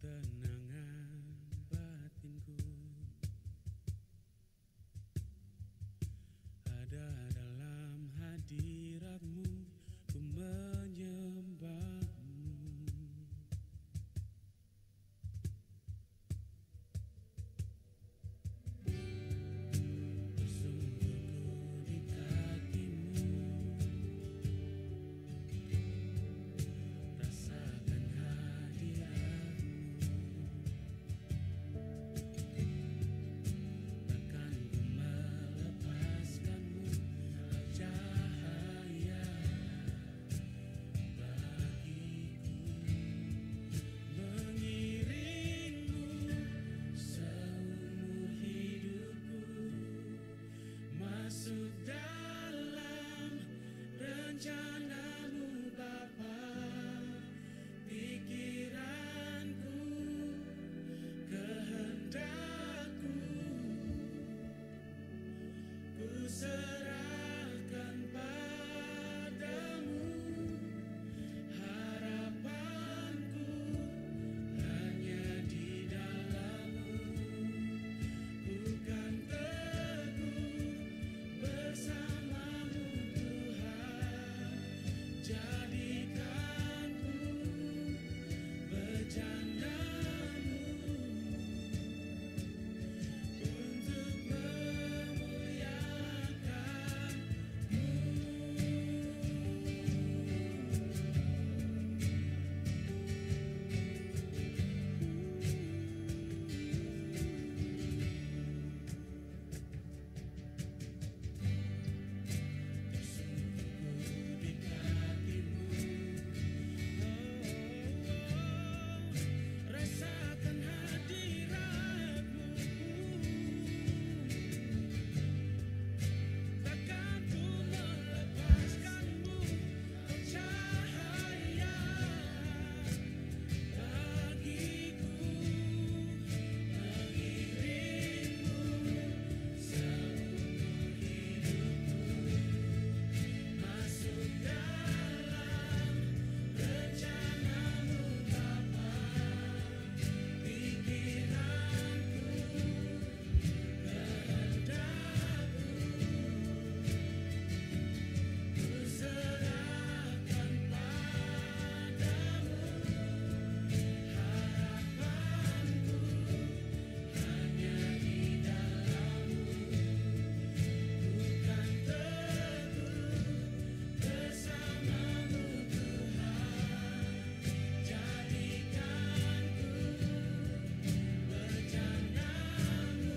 ketenangan batinku ada dalam hadiratmu, ku menyembahmu. Bersungguhku di kakimu, rasakan hadiratmu. Takkan ku melepaskanmu, kau cahaya bagiku. Mengiringmu seumur hidupku, masuk dalam rencanamu Bapa. Pikiranku, kehendakku, ku serahkan padamu. Harapanku hanya di dalam-Mu. Ku kan teguh bersama-Mu Tuhan. Jadikanku berjandamu untuk bersungguh di kakimu. Rasakan hadiratmu, takkan ku melepaskanmu, kau cahaya bagiku. Mengiringmu seumur hidupku, masuk dalam rencanamu Bapa. Pikiranku, kehendakku, ku serahkan padamu. Harapanku hanya di dalam-Mu. Ku kan teguh bersama-Mu Tuhan. Jadikanku berjandamu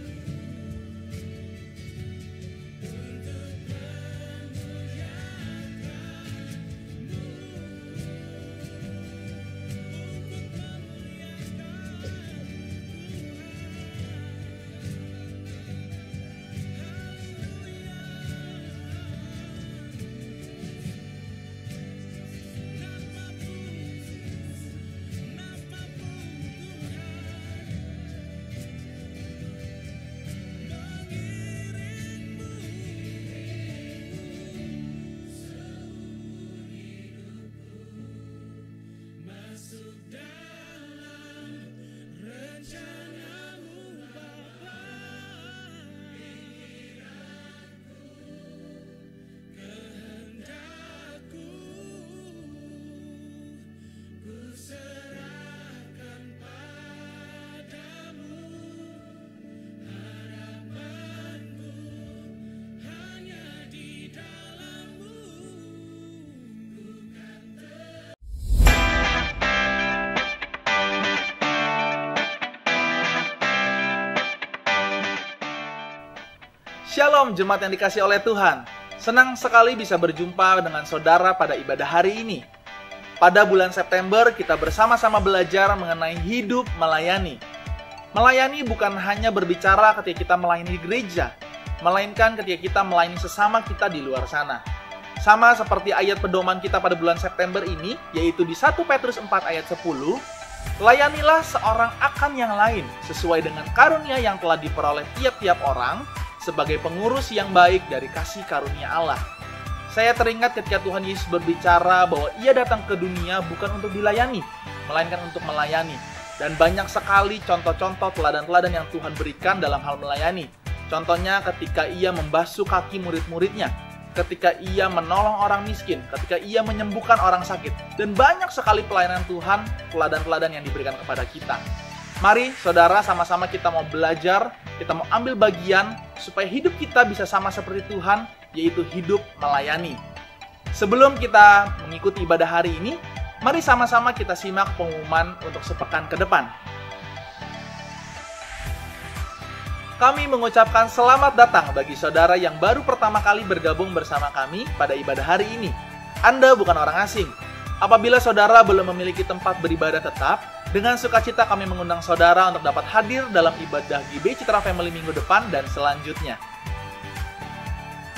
untuk masuk dalam rencanamu Bapa. Kehendakku, ku serahkan padamu. Harapanku hanya di dalam-Mu. Ku kan Shalom jemaat yang dikasihi oleh Tuhan. Senang sekali bisa berjumpa dengan saudara pada ibadah hari ini. Pada bulan September kita bersama-sama belajar mengenai hidup melayani. Melayani bukan hanya berbicara ketika kita melayani di gereja, melainkan ketika kita melayani sesama kita di luar sana. Sama seperti ayat pedoman kita pada bulan September ini, yaitu di 1 Petrus 4 ayat 10, layanilah seorang akan yang lain sesuai dengan karunia yang telah diperoleh tiap-tiap orang, sebagai pengurus yang baik dari kasih karunia Allah. Saya teringat ketika Tuhan Yesus berbicara bahwa Ia datang ke dunia bukan untuk dilayani, melainkan untuk melayani. Dan banyak sekali contoh-contoh teladan-teladan yang Tuhan berikan dalam hal melayani. Contohnya ketika ia membasuh kaki murid-muridnya, ketika ia menolong orang miskin, ketika ia menyembuhkan orang sakit. Dan banyak sekali pelayanan Tuhan, teladan-teladan yang diberikan kepada kita. Mari saudara, sama-sama kita mau belajar, kita mau ambil bagian supaya hidup kita bisa sama seperti Tuhan, yaitu hidup melayani. Sebelum kita mengikuti ibadah hari ini, mari sama-sama kita simak pengumuman untuk sepekan ke depan. Kami mengucapkan selamat datang bagi saudara yang baru pertama kali bergabung bersama kami pada ibadah hari ini. Anda bukan orang asing. Apabila saudara belum memiliki tempat beribadah tetap, dengan sukacita kami mengundang saudara untuk dapat hadir dalam ibadah GB Citra Family minggu depan dan selanjutnya.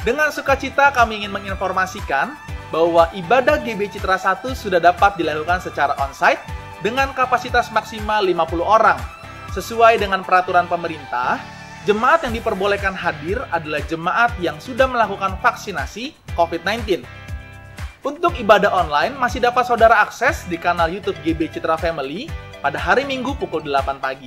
Dengan sukacita kami ingin menginformasikan bahwa ibadah GB Citra 1 sudah dapat dilakukan secara onsite dengan kapasitas maksimal 50 orang. Sesuai dengan peraturan pemerintah, jemaat yang diperbolehkan hadir adalah jemaat yang sudah melakukan vaksinasi COVID-19. Untuk ibadah online masih dapat saudara akses di kanal YouTube GB Citra Family pada hari Minggu pukul 8 pagi.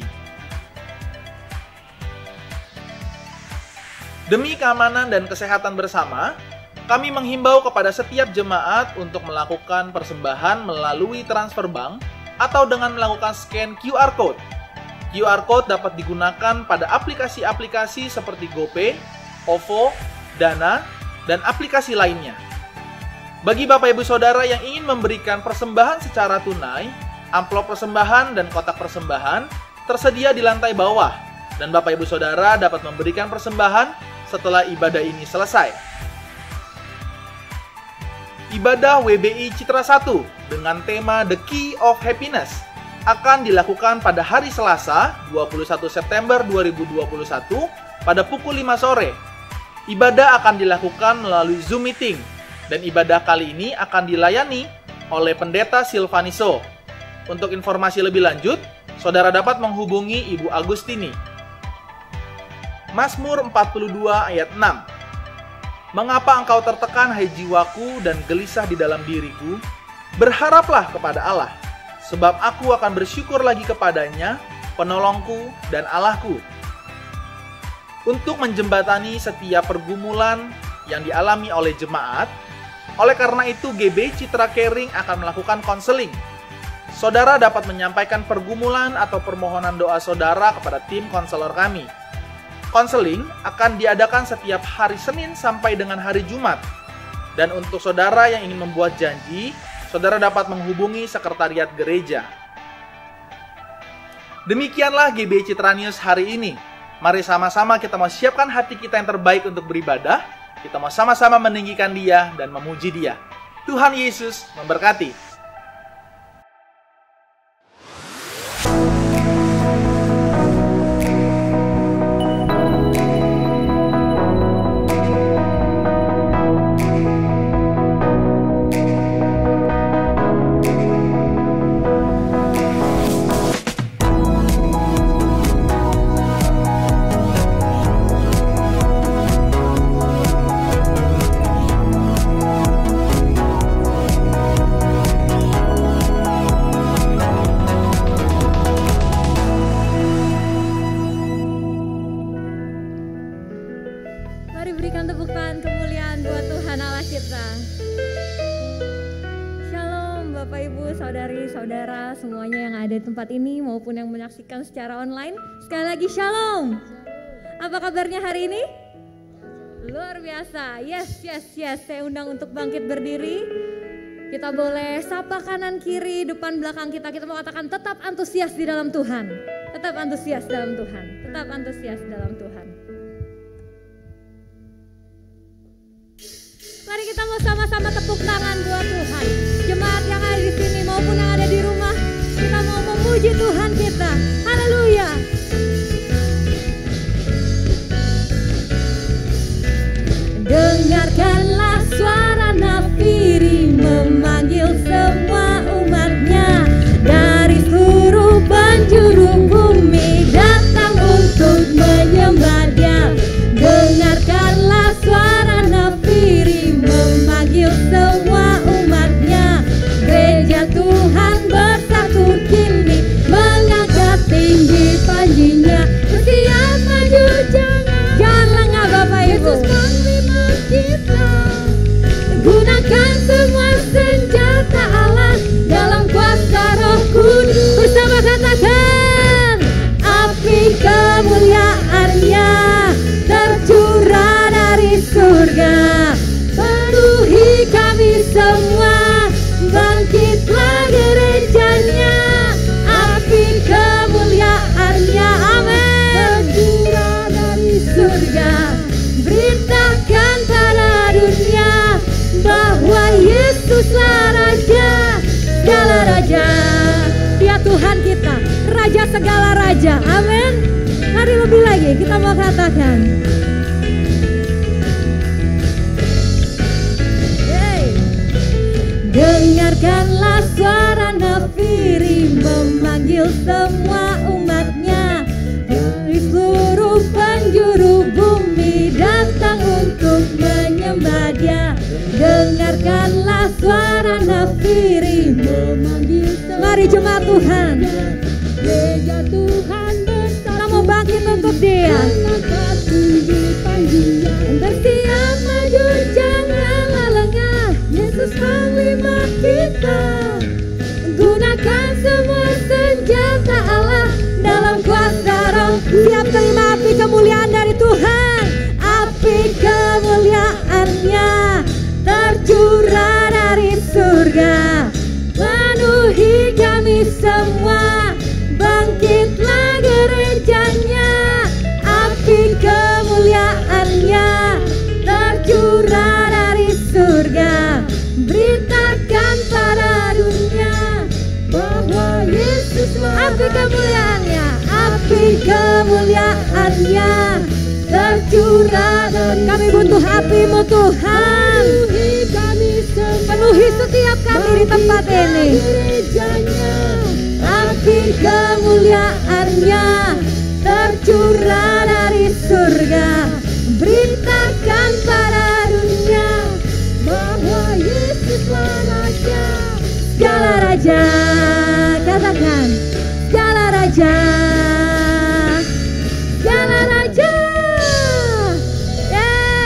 Demi keamanan dan kesehatan bersama, kami menghimbau kepada setiap jemaat untuk melakukan persembahan melalui transfer bank atau dengan melakukan scan QR Code. QR Code dapat digunakan pada aplikasi-aplikasi seperti GoPay, OVO, Dana, dan aplikasi lainnya. Bagi Bapak Ibu Saudara yang ingin memberikan persembahan secara tunai, amplop persembahan dan kotak persembahan tersedia di lantai bawah, dan Bapak Ibu Saudara dapat memberikan persembahan setelah ibadah ini selesai. Ibadah WBI Citra 1 dengan tema The Key of Happiness akan dilakukan pada hari Selasa, 21 September 2021 pada pukul 5 sore. Ibadah akan dilakukan melalui Zoom meeting dan ibadah kali ini akan dilayani oleh Pendeta Silvaniso. Untuk informasi lebih lanjut, saudara dapat menghubungi Ibu Agustini. Mazmur 42 ayat 6. Mengapa engkau tertekan, hai jiwaku, dan gelisah di dalam diriku? Berharaplah kepada Allah, sebab aku akan bersyukur lagi kepadanya, penolongku dan Allahku. Untuk menjembatani setiap pergumulan yang dialami oleh jemaat, oleh karena itu GB Citra Caring akan melakukan konseling. Saudara dapat menyampaikan pergumulan atau permohonan doa saudara kepada tim konselor kami. Konseling akan diadakan setiap hari Senin sampai dengan hari Jumat. Dan untuk saudara yang ingin membuat janji, saudara dapat menghubungi sekretariat gereja. Demikianlah GB Citra News hari ini. Mari sama-sama kita mau siapkan hati kita yang terbaik untuk beribadah. Kita mau sama-sama meninggikan Dia dan memuji Dia. Tuhan Yesus memberkati. Mari berikan tepuk tangan kemuliaan buat Tuhan Allah kita. Shalom Bapak Ibu, saudari-saudara semuanya yang ada di tempat ini maupun yang menyaksikan secara online. Sekali lagi shalom. Apa kabarnya hari ini? Luar biasa. Yes. Saya undang untuk bangkit berdiri. Kita boleh sapa kanan kiri, depan belakang kita. Kita mau katakan tetap antusias di dalam Tuhan. Tetap antusias dalam Tuhan. Tetap antusias dalam Tuhan. Mari kita mau sama-sama tepuk tangan buat Tuhan. Jemaat yang ada di sini maupun yang ada di rumah, kita mau memuji Tuhan kita. Haleluya. Dengarkanlah suara nafiri memanggil semua umatnya dari seluruh penjuru bumi datang untuk menyembah Dia. Dengarkanlah suara nafiri memanggil semua umatnya, gereja Tuhan Raja segala raja. Amin. Mari lebih lagi kita mau katakan. Dengarkanlah suara Nafiri memanggil semua umatnya dari seluruh penjuru bumi datang untuk menyembah Dia. Dengarkanlah suara Nafiri memanggil semua. Mari jemaat Tuhan. Gereja Tuhan bersatu. Kita mau bangkit untuk Dia. Bersiap maju janganlah lengah. Yesus panglima kita. Gunakan semua senjata Allah dalam kuasa Roh. Siap terima api kemuliaan dari Tuhan. Api kemuliaan-Nya tercurah dari surga. Penuhi kami semua. Bangkitlah gerejanya. Api kemuliaan-Nya tercurah dari surga. Beritakan pada dunia bahwa Yesus api kemuliaan-Nya, api kemuliaan-Nya tercurah. Kami butuh api-Mu Tuhan. Penuhi setiap kami di tempat ini. Api kemuliaan-Nya tercurah dari surga. Beritakan pada dunia bahwa Yesuslah Raja. Segala raja, katakan segala raja, segala raja.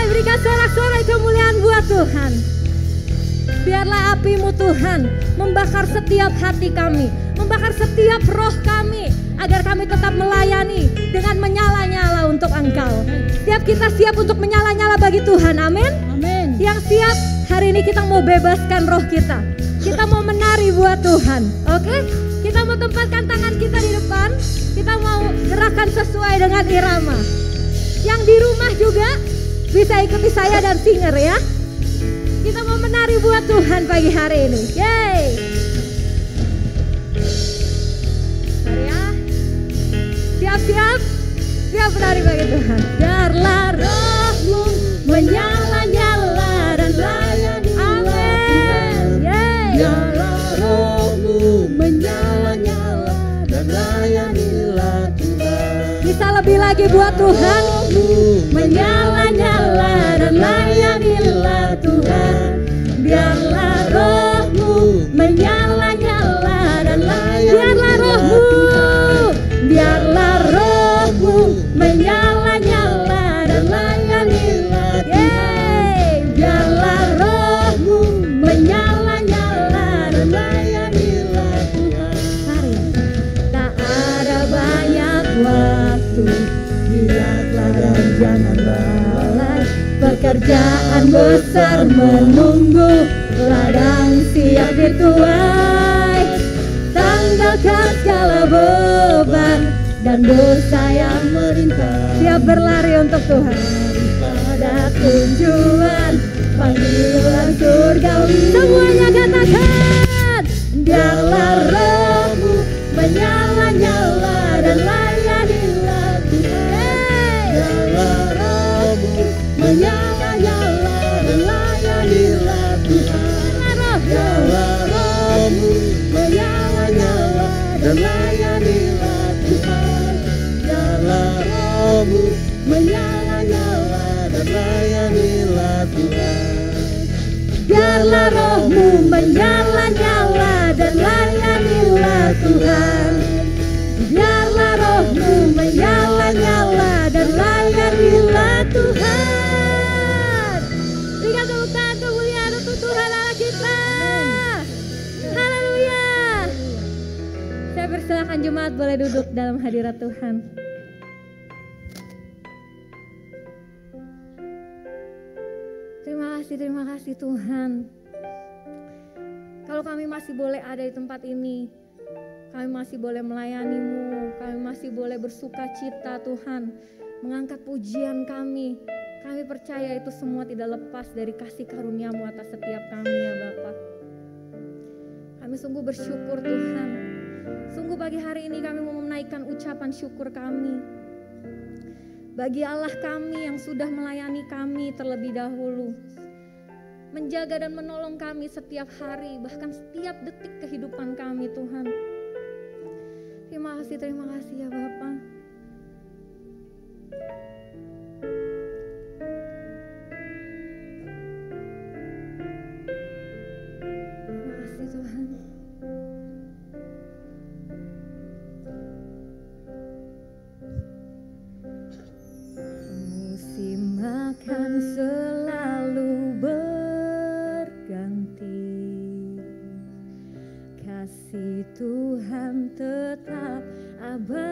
Berikan sorak-sorai kemuliaan buat Tuhan. Biarlah api-Mu Tuhan membakar setiap hati kami, membakar setiap roh kami, agar kami tetap melayani dengan menyala-nyala untuk Engkau. Setiap kita siap untuk menyala-nyala bagi Tuhan, amin? Amin. Yang siap, hari ini kita mau bebaskan roh kita. Kita mau menari buat Tuhan, oke? Kita mau tempatkan tangan kita di depan. Kita mau gerakan sesuai dengan irama. Yang di rumah juga bisa ikuti saya dan singer ya. Kita mau menari buat Tuhan pagi hari ini. Yeay. Mari ya. Siap-siap. Siap menari bagi Tuhan. Biarlah roh-Mu menyala-nyala dan layani. Amin. Yeay. Biarlah roh-Mu menyala-nyala dan layanilah Tuhan. Bisa lebih lagi buat Tuhan. Menyala-nyala dan layanilah Tuhan. Biarlah roh-Mu menyala-nyala dan layanilah Tuhan. Biarlah roh-Mu menyala-nyala dan layanilah Tuhan. Biarlah roh-Mu menyala-nyala dan layanilah Tuhan. Mari. Tak ada banyak waktu, lihatlah dan jangan lalai. Pekerjaan besar menunggu, ladang siap dituai. Tanggalkan segala beban dan dosa yang merintah. Siap berlari untuk Tuhan. Pada tujuan panggilan surgawi. Semuanya katakan. Biarlah roh-Mu menyala-nyala dan layanilah Tuhan. Biarlah roh-Mu menyala-nyala dan layanilah Tuhan. Biarlah roh-Mu menyala-nyala dan layanilah Tuhan. Biarlah roh-Mu menyala-nyala dan layanilah Tuhan. Biarlah roh-Mu menyala-nyala dan layanilah Tuhan. Biarlah roh-Mu menyala-nyala dan layanilah Tuhan. Berikan tepuk tangan kemuliaan untuk Tuhan Allah kita. Haleluya. Saya persilakan jemaat boleh duduk dalam hadirat Tuhan. Terima kasih Tuhan. Kalau kami masih boleh ada di tempat ini, kami masih boleh melayani-Mu, kami masih boleh bersuka cita Tuhan, mengangkat pujian kami. Kami percaya itu semua tidak lepas dari kasih karunia-Mu atas setiap kami ya Bapa. Kami sungguh bersyukur Tuhan. Sungguh pagi hari ini kami mau menaikkan ucapan syukur kami bagi Allah kami yang sudah melayani kami terlebih dahulu, menjaga dan menolong kami setiap hari, bahkan setiap detik kehidupan kami Tuhan. Terima kasih ya Bapa. Terima kasih Tuhan. Musim makan selalu berganti, kasih Tuhan tetap abadi,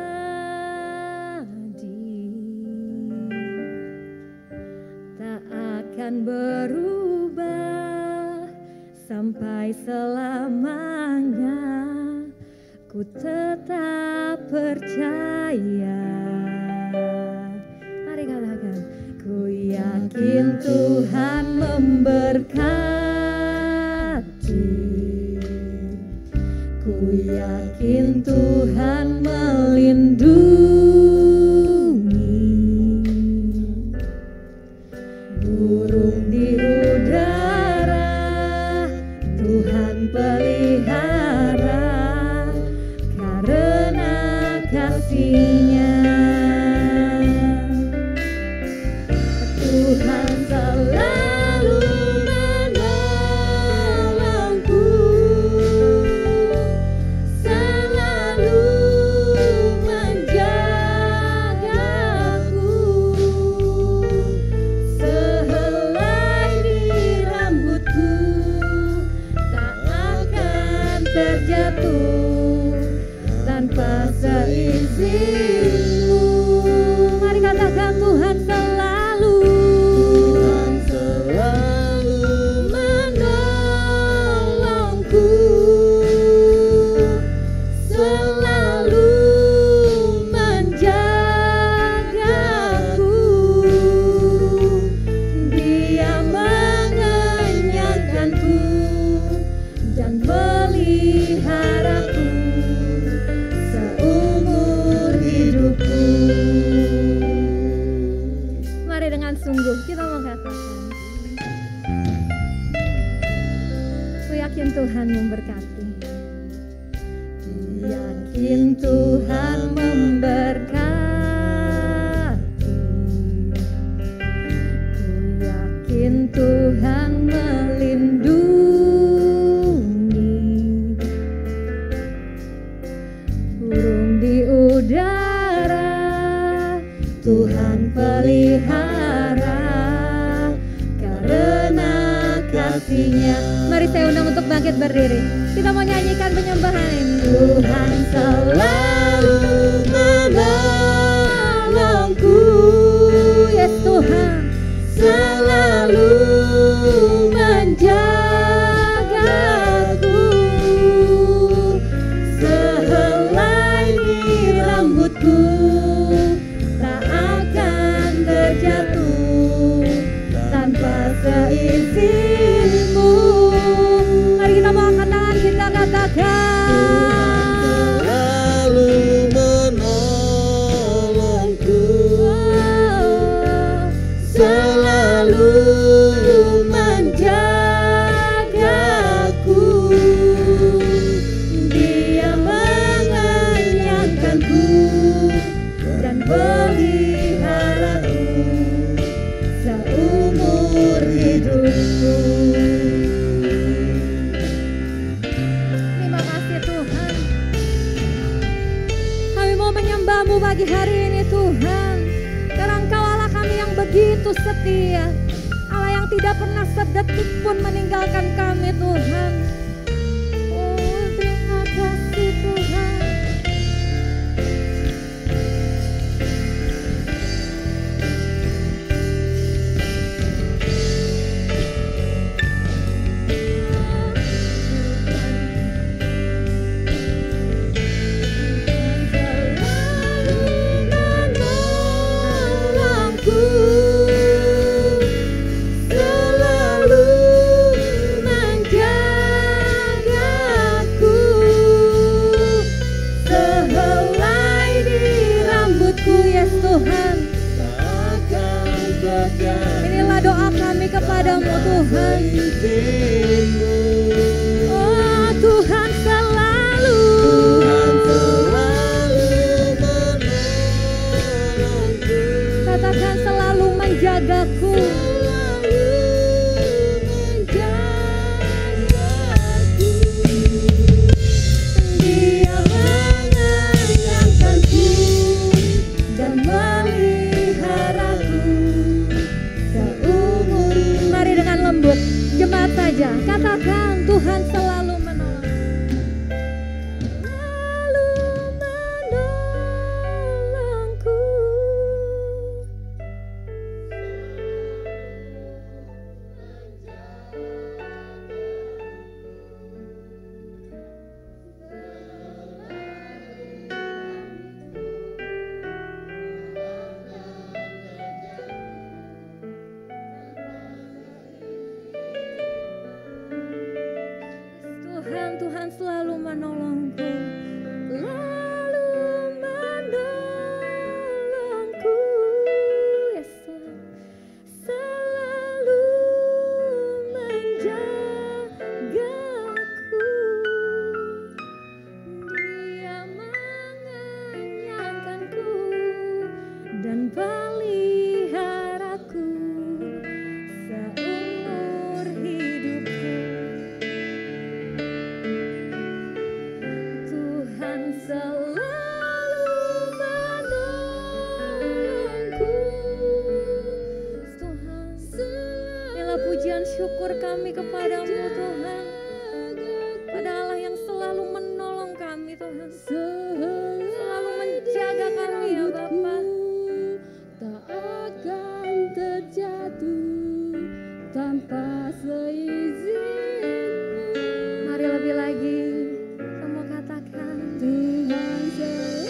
tak akan berubah sampai selamanya. Ku tetap percaya. Mari katakan, ku yakin Tuhan memberkati, ku yakin Tuhan melindungi, burung di udara Tuhan pelihara karena kasih-Nya. Tuhan selalu menolongku, selalu menjagaku, sehelai di rambutku tak akan terjatuh tanpa seizinmu. Mari katakan, Tuhan selalu menolongku, selalu menjagaku, Dia mengenyangkanku dan meliharaku seumur hidupku. Mari dengan sungguh kita mau katakan, ku yakin Tuhan memberkati, ku yakin Tuhan memberkati, ku yakin Tuhan melindungi, burung di udara Tuhan pelihara karena kasih-Nya. Mari saya undang untuk bangkit berdiri. Kita mau nyanyikan penyembahan ini. Tuhan selalu menolongku, yes Tuhan selalu menjagaku, sehelai di rambutku tak akan terjatuh tanpa seizinmu. Mari kita mau angkat tangan, kita katakan, selalu menolongku, selalu menjagaku, Dia mengenyangkanku dan peliharaku seumur hidupku. terima kasih Tuhan. Kami mau menyembah-Mu pagi hari ini Tuhan, karena Engkau Allah kami yang begitu setia, Allah yang tidak pernah sedetik pun meninggalkan kami Tuhan. Oh terima kasih Tuhan. Selalu Tuhan. Inilah doa kami kepadamu Tuhan. Oh Tuhan selalu katakan selalu menjagaku. Dia mengenyangkanku dan meliharaku seumur. Mari dengan lembut jemaat saja katakan Tuhan selalu menolong. Selalu menolongku. Tuhan selalu menolongku, lalu menolongku, yes Tuhan, selalu menjagaku. Dia mengenyangkanku dan peliharaku seumur hidupku. Pujian syukur kami kepadamu Tuhan, pada Allah yang selalu menolong kami Tuhan, selalu menjaga kami ya Bapa. Tak akan terjatuh tanpa seizinmu. Mari lebih lagi kamu katakan Tuhan selalu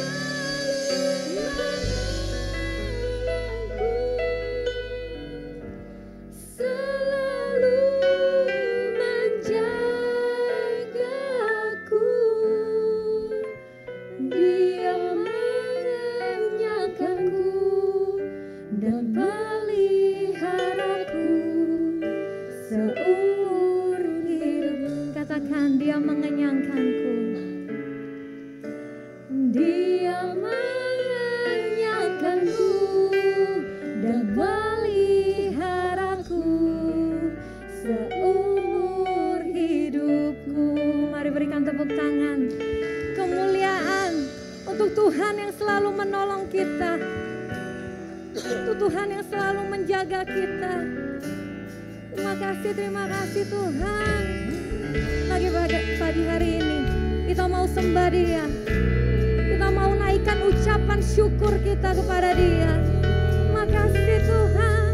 seumur hidup. Katakan dia mengenyangkanku. Dia mengenyangkanku dan meliharaku seumur hidupku. Mari berikan tepuk tangan. Kemuliaan untuk Tuhan yang selalu menolong kita, untuk Tuhan yang selalu menjaga kita. Terima kasih Tuhan. Lagi pagi hari ini kita mau sembah Dia, kita mau naikkan ucapan syukur kita kepada Dia. Makasih Tuhan.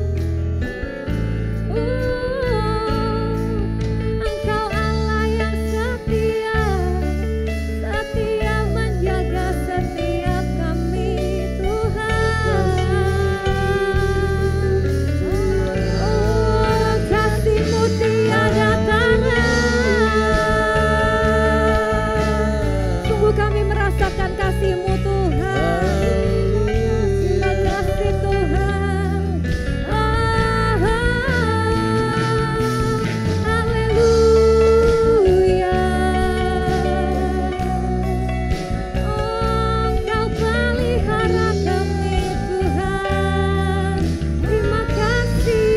Engkau Allah yang setia, setia menjaga setiap kami Tuhan. Tiada tara. Sungguh kami merasakan kasih-Mu Tuhan. Terima kasih Tuhan. Haleluya. Engkau pelihara kami Tuhan. Terima kasih.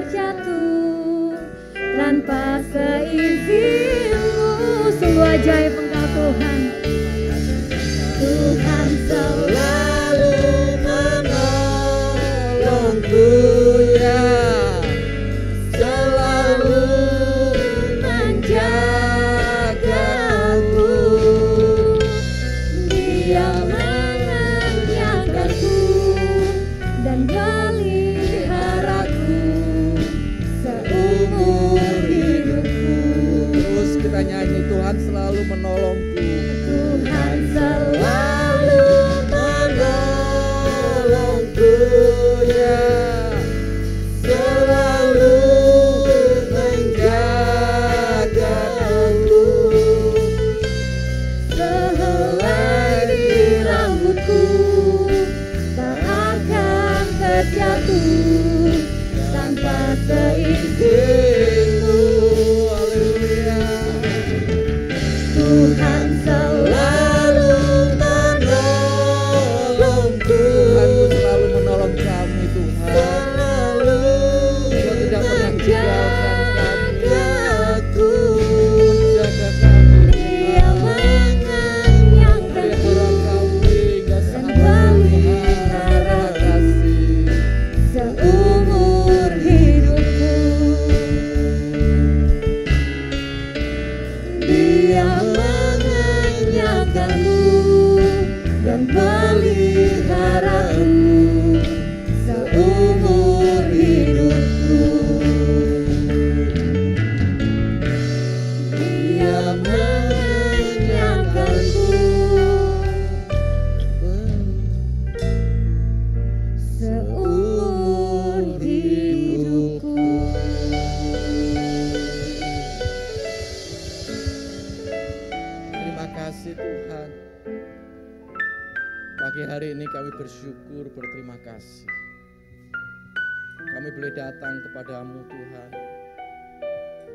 terjatuh tanpa seizinmu. Sungguh ajaib Engkau Tuhan. Tuhan selalu menolongku, Ya, selalu menjagaku. Dia mengenyangkanku dan meliharaku seumur hidupku. terus kita nyanyi, Tuhan selalu menolongku. Tuhan selalu Menolongku, ya, selalu menjagaku. sehelai di rambutku tak akan terjatuh tanpa seizinmu. Haleluya. Tuhan selalu Menolongku, Tuhanku selalu menolong kami, Tuhan. selalu Engkau tidak pernah meninggalkan kami, menjagaku. menjaga kami, Dia Tuhan. mengenyangkanku Pelihara kami hingga dan saat ini, Tuhan. Terima kasih. seumur hidupku. Dia mengenyangkanku dan meliharaku seumur hidupku. Dia mengenyangkanku seumur hidupku. Terima kasih Tuhan. Pagi hari ini kami bersyukur, berterima kasih. Kami boleh datang kepadamu Tuhan.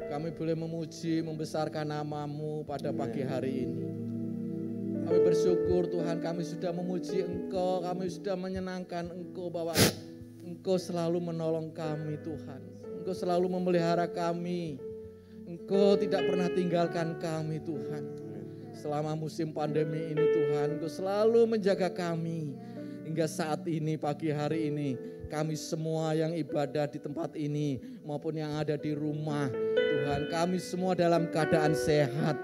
Kami boleh memuji, membesarkan namamu pada pagi hari ini. Kami bersyukur Tuhan, kami sudah memuji Engkau, kami sudah menyenangkan Engkau bahwa Engkau selalu menolong kami Tuhan. Engkau selalu memelihara kami. Engkau tidak pernah tinggalkan kami Tuhan. Selama musim pandemi ini Tuhan, Engkau selalu menjaga kami. Hingga saat ini, pagi hari ini, kami semua yang ibadah di tempat ini maupun yang ada di rumah, Tuhan, kami semua dalam keadaan sehat.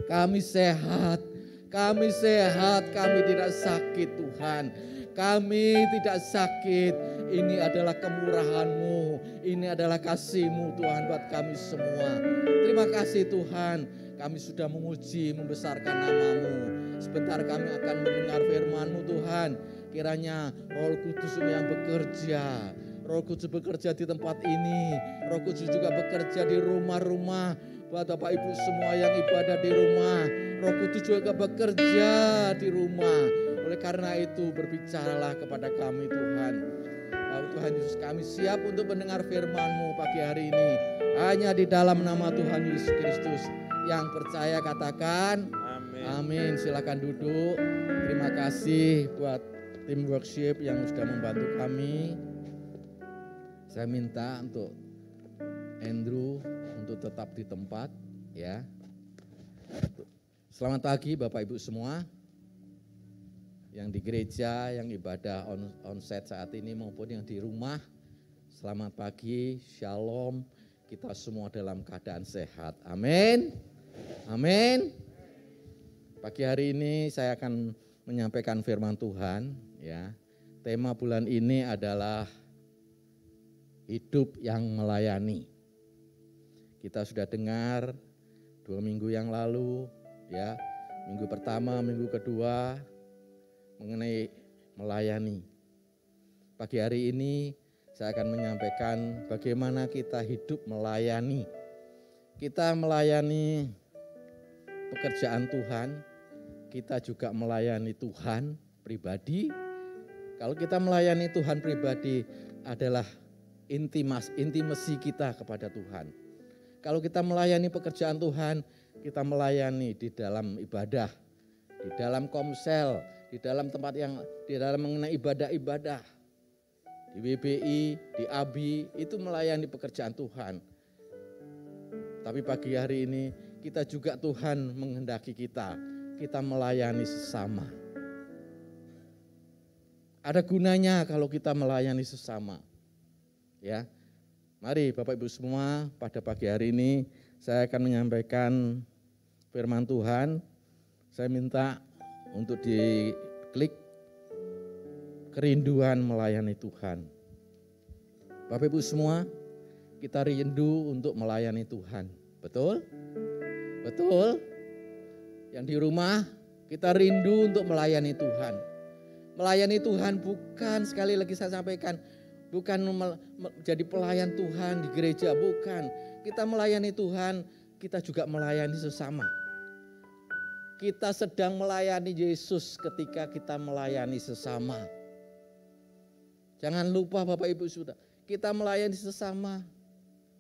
Kami sehat, kami sehat, kami tidak sakit Tuhan. Kami tidak sakit, ini adalah kemurahan-Mu, ini adalah kasih-Mu Tuhan buat kami semua. Terima kasih Tuhan, kami sudah memuji, membesarkan nama-Mu. Sebentar kami akan mendengar firman-Mu Tuhan. Kiranya Roh Kudus yang bekerja, Roh Kudus bekerja di tempat ini, Roh Kudus juga bekerja di rumah-rumah. Buat Bapak Ibu semua yang ibadah di rumah, Roh Kudus juga bekerja di rumah. Oleh karena itu berbicaralah kepada kami Tuhan. Tuhan Yesus, kami siap untuk mendengar firman-Mu pagi hari ini. Hanya di dalam nama Tuhan Yesus Kristus. Yang percaya katakan amin. Amin. Silakan duduk. Terima kasih buat tim worship yang sudah membantu kami. Saya minta untuk Andrew untuk tetap di tempat ya. Selamat pagi Bapak Ibu semua. Yang di gereja, yang ibadah onsite saat ini maupun yang di rumah. Selamat pagi, shalom. Kita semua dalam keadaan sehat. Amin. Amin. Pagi hari ini saya akan menyampaikan firman Tuhan ya. Tema bulan ini adalah hidup yang melayani. Kita sudah dengar 2 minggu yang lalu ya. Minggu pertama, minggu kedua mengenai melayani. Pagi hari ini saya akan menyampaikan bagaimana kita hidup melayani. Kita melayani pekerjaan Tuhan, kita juga melayani Tuhan pribadi. Kalau kita melayani Tuhan pribadi adalah intimasi kita kepada Tuhan. Kalau kita melayani pekerjaan Tuhan, kita melayani di dalam ibadah, di dalam komsel, di dalam tempat yang di dalam mengenai ibadah-ibadah. di WBI, di ABI, itu melayani pekerjaan Tuhan. Tapi pagi hari ini kita juga Tuhan menghendaki kita melayani sesama. Ada gunanya kalau kita melayani sesama. Ya. Mari Bapak Ibu semua, pada pagi hari ini saya akan menyampaikan firman Tuhan. Saya minta untuk diklik kerinduan melayani Tuhan. Bapak Ibu semua, kita rindu untuk melayani Tuhan. Betul? Betul? Yang di rumah, kita rindu untuk melayani Tuhan. Melayani Tuhan bukan, sekali lagi saya sampaikan, bukan menjadi pelayan Tuhan di gereja, bukan. Kita melayani Tuhan, kita juga melayani sesama. Kita sedang melayani Yesus ketika kita melayani sesama. Jangan lupa Bapak Ibu Saudara, kita melayani sesama.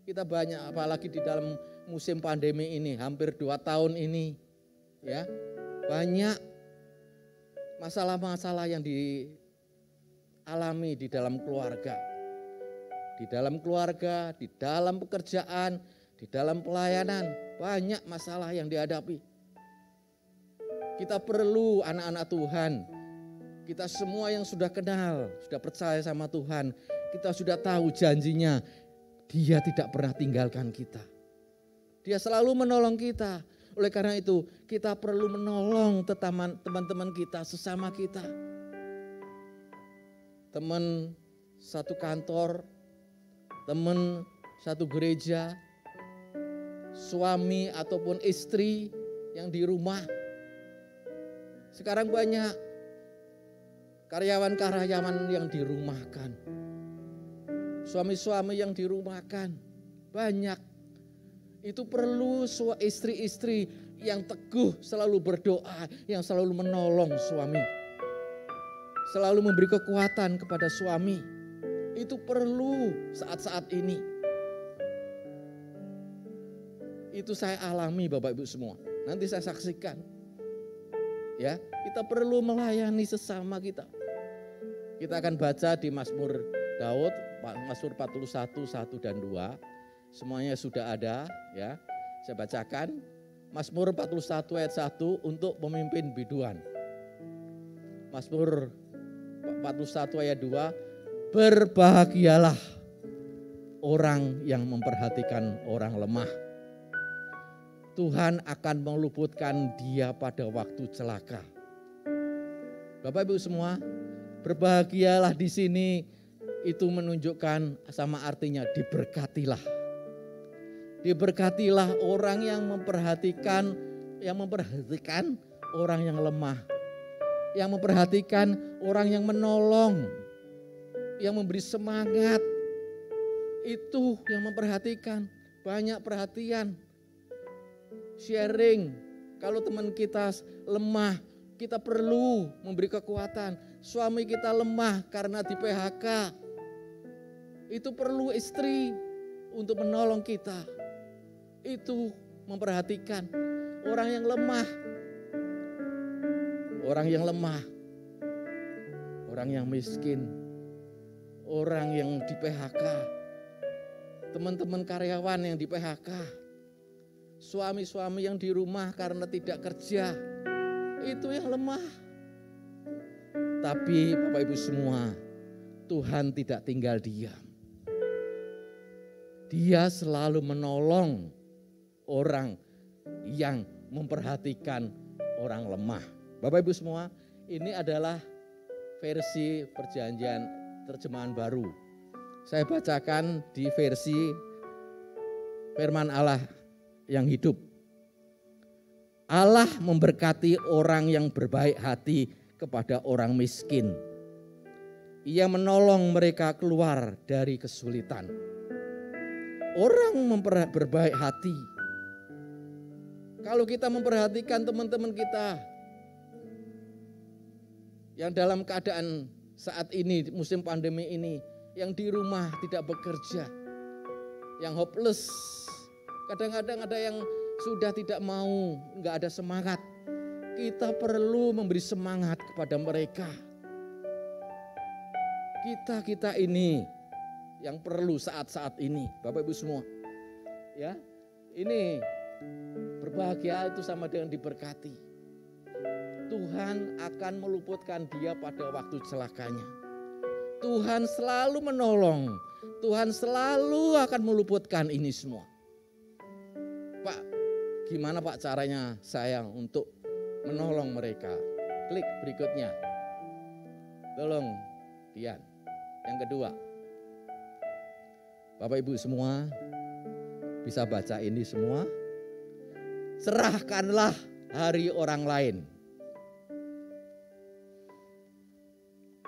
Kita banyak, apalagi di dalam musim pandemi ini, hampir 2 tahun ini, ya, banyak masalah-masalah yang dialami di dalam keluarga. Di dalam keluarga, di dalam pekerjaan, di dalam pelayanan, banyak masalah yang dihadapi. Kita perlu anak-anak Tuhan, kita semua yang sudah kenal, sudah percaya sama Tuhan, kita sudah tahu janjinya, Dia tidak pernah tinggalkan kita. Dia selalu menolong kita. Oleh karena itu kita perlu menolong teman-teman kita, sesama kita. Teman satu kantor, teman satu gereja, suami ataupun istri yang di rumah. Sekarang banyak karyawan-karyawan yang dirumahkan. Suami-suami yang dirumahkan, banyak. Itu perlu istri-istri yang teguh, selalu berdoa, yang selalu menolong suami. Selalu memberi kekuatan kepada suami. Itu perlu saat-saat ini. Itu saya alami Bapak Ibu semua. Nanti saya saksikan. Ya, kita perlu melayani sesama kita. Kita akan baca di Mazmur Daud, Mazmur 41, 1 dan 2. Semuanya sudah ada, ya. Saya bacakan Mazmur 41 ayat 1 untuk pemimpin biduan. Mazmur 41 ayat 2, berbahagialah orang yang memperhatikan orang lemah. Tuhan akan meluputkan dia pada waktu celaka. Bapak Ibu semua, berbahagialah di sini itu menunjukkan sama artinya diberkatilah. Diberkatilah orang yang memperhatikan orang yang lemah. Yang memperhatikan orang yang menolong. Yang memberi semangat. Itu yang memperhatikan. Banyak perhatian. Sharing. Kalau teman kita lemah, kita perlu memberi kekuatan. Suami kita lemah karena di PHK. Itu perlu istri untuk menolong kita. Itu memperhatikan orang yang lemah. Orang yang lemah. Orang yang miskin. Orang yang di PHK. Teman-teman karyawan yang di PHK. Suami-suami yang di rumah karena tidak kerja. Itu yang lemah. Tapi Bapak Ibu semua, Tuhan tidak tinggal diam. Dia selalu menolong orang yang memperhatikan orang lemah. Bapak Ibu semua, ini adalah versi perjanjian terjemahan baru. Saya bacakan di versi firman Allah yang hidup. Allah memberkati orang yang berbaik hati kepada orang miskin. Ia menolong mereka keluar dari kesulitan. Orang berbaik hati. Kalau kita memperhatikan teman-teman kita yang dalam keadaan saat ini, musim pandemi ini, yang di rumah tidak bekerja, yang hopeless, kadang-kadang ada yang sudah tidak mau, enggak ada semangat. Kita perlu memberi semangat kepada mereka. Kita ini yang perlu saat-saat ini, Bapak Ibu semua. Ya, ini berbahagia itu sama dengan diberkati. Tuhan akan meluputkan dia pada waktu celakanya. Tuhan selalu menolong. Tuhan selalu akan meluputkan ini semua. Pak, gimana Pak caranya saya untuk menolong mereka? Klik berikutnya. Tolong, Dian. Yang kedua, Bapak Ibu semua bisa baca ini semua. Serahkanlah hari orang lain.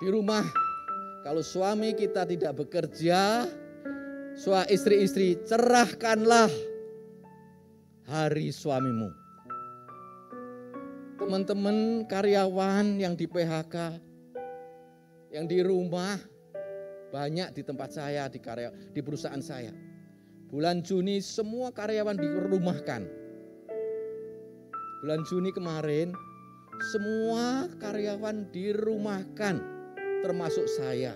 Di rumah, kalau suami kita tidak bekerja, istri-istri, cerahkanlah hari suamimu. Teman-teman karyawan yang di PHK, yang di rumah, banyak di tempat saya, di perusahaan saya. Bulan Juni semua karyawan dirumahkan. Bulan Juni kemarin semua karyawan dirumahkan, termasuk saya.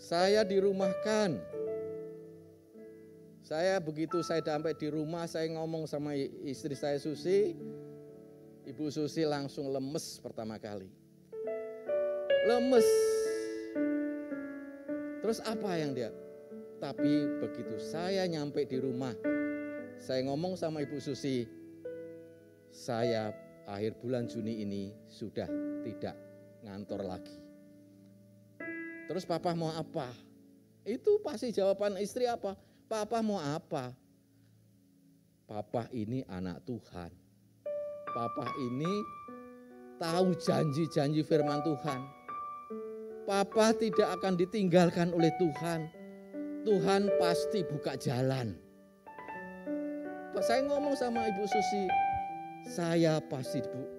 Saya dirumahkan. Saya begitu saya sampai di rumah, saya ngomong sama istri saya Susi. Ibu Susi langsung lemes pertama kali. Lemes. Terus apa yang dia? Tapi begitu saya nyampe di rumah, saya ngomong sama Ibu Susi, saya akhir bulan Juni ini sudah tidak ngantor lagi. Terus papa mau apa? Itu pasti jawaban istri apa? Papa mau apa? Papa ini anak Tuhan. Papa ini tahu janji-janji firman Tuhan. Papa tidak akan ditinggalkan oleh Tuhan. Tuhan pasti buka jalan. Saya ngomong sama Ibu Susi,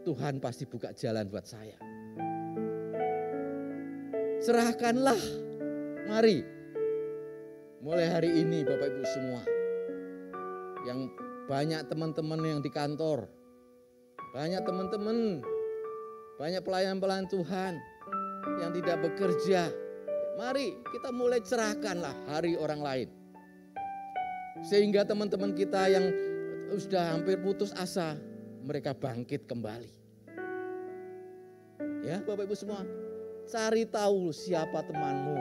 Tuhan pasti buka jalan buat saya. Serahkanlah, mari. Mulai hari ini Bapak Ibu semua, yang banyak teman-teman yang di kantor, banyak teman-teman, banyak pelayan-pelayan Tuhan yang tidak bekerja. Mari kita mulai cerahkanlah hari orang lain. Sehingga teman-teman kita yang sudah hampir putus asa, mereka bangkit kembali. Ya Bapak Ibu semua, cari tahu siapa temanmu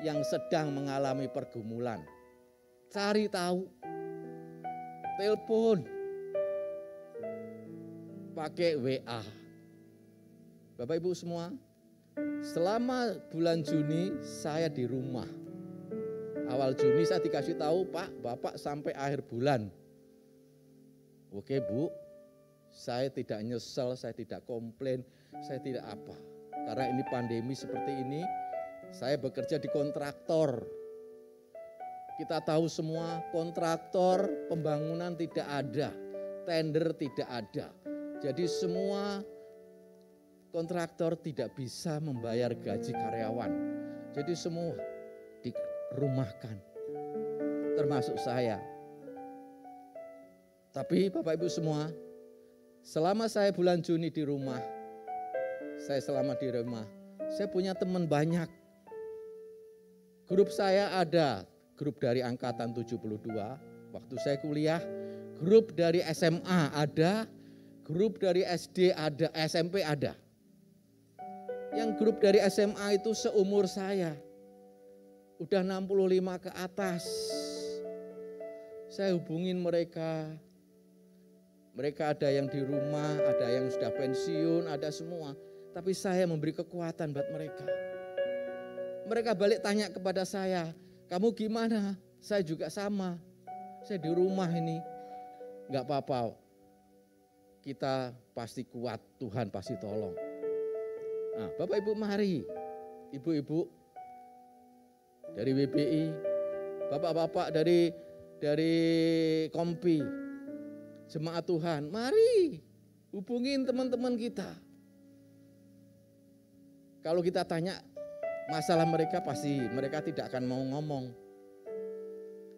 yang sedang mengalami pergumulan. Cari tahu. Telepon. Pakai WA. Bapak Ibu semua, selama bulan Juni saya di rumah. Awal Juni saya dikasih tahu, Pak, Bapak sampai akhir bulan. Oke Bu, saya tidak nyesel, saya tidak komplain, saya tidak apa. Karena ini pandemi seperti ini, saya bekerja di kontraktor. Kita tahu semua kontraktor pembangunan tidak ada, tender tidak ada. Jadi semua kontraktor tidak bisa membayar gaji karyawan. Jadi semua dirumahkan, termasuk saya. Tapi Bapak Ibu semua, selama saya bulan Juni di rumah, saya punya teman banyak. Grup saya ada, grup dari angkatan 72, waktu saya kuliah, grup dari SMA ada, grup dari SD ada, SMP ada. Yang grup dari SMA itu seumur saya, udah 65 ke atas. Saya hubungin mereka. Mereka ada yang di rumah, ada yang sudah pensiun, ada semua. Tapi saya memberi kekuatan buat mereka. Mereka balik tanya kepada saya, kamu gimana? Saya juga sama. Saya di rumah ini. Enggak apa-apa. Kita pasti kuat, Tuhan pasti tolong. Nah, Bapak Ibu mari. Ibu-ibu dari WBI, bapak-bapak dari Kompi, jemaat Tuhan, mari hubungin teman-teman kita. Kalau kita tanya masalah mereka, pasti mereka tidak akan mau ngomong.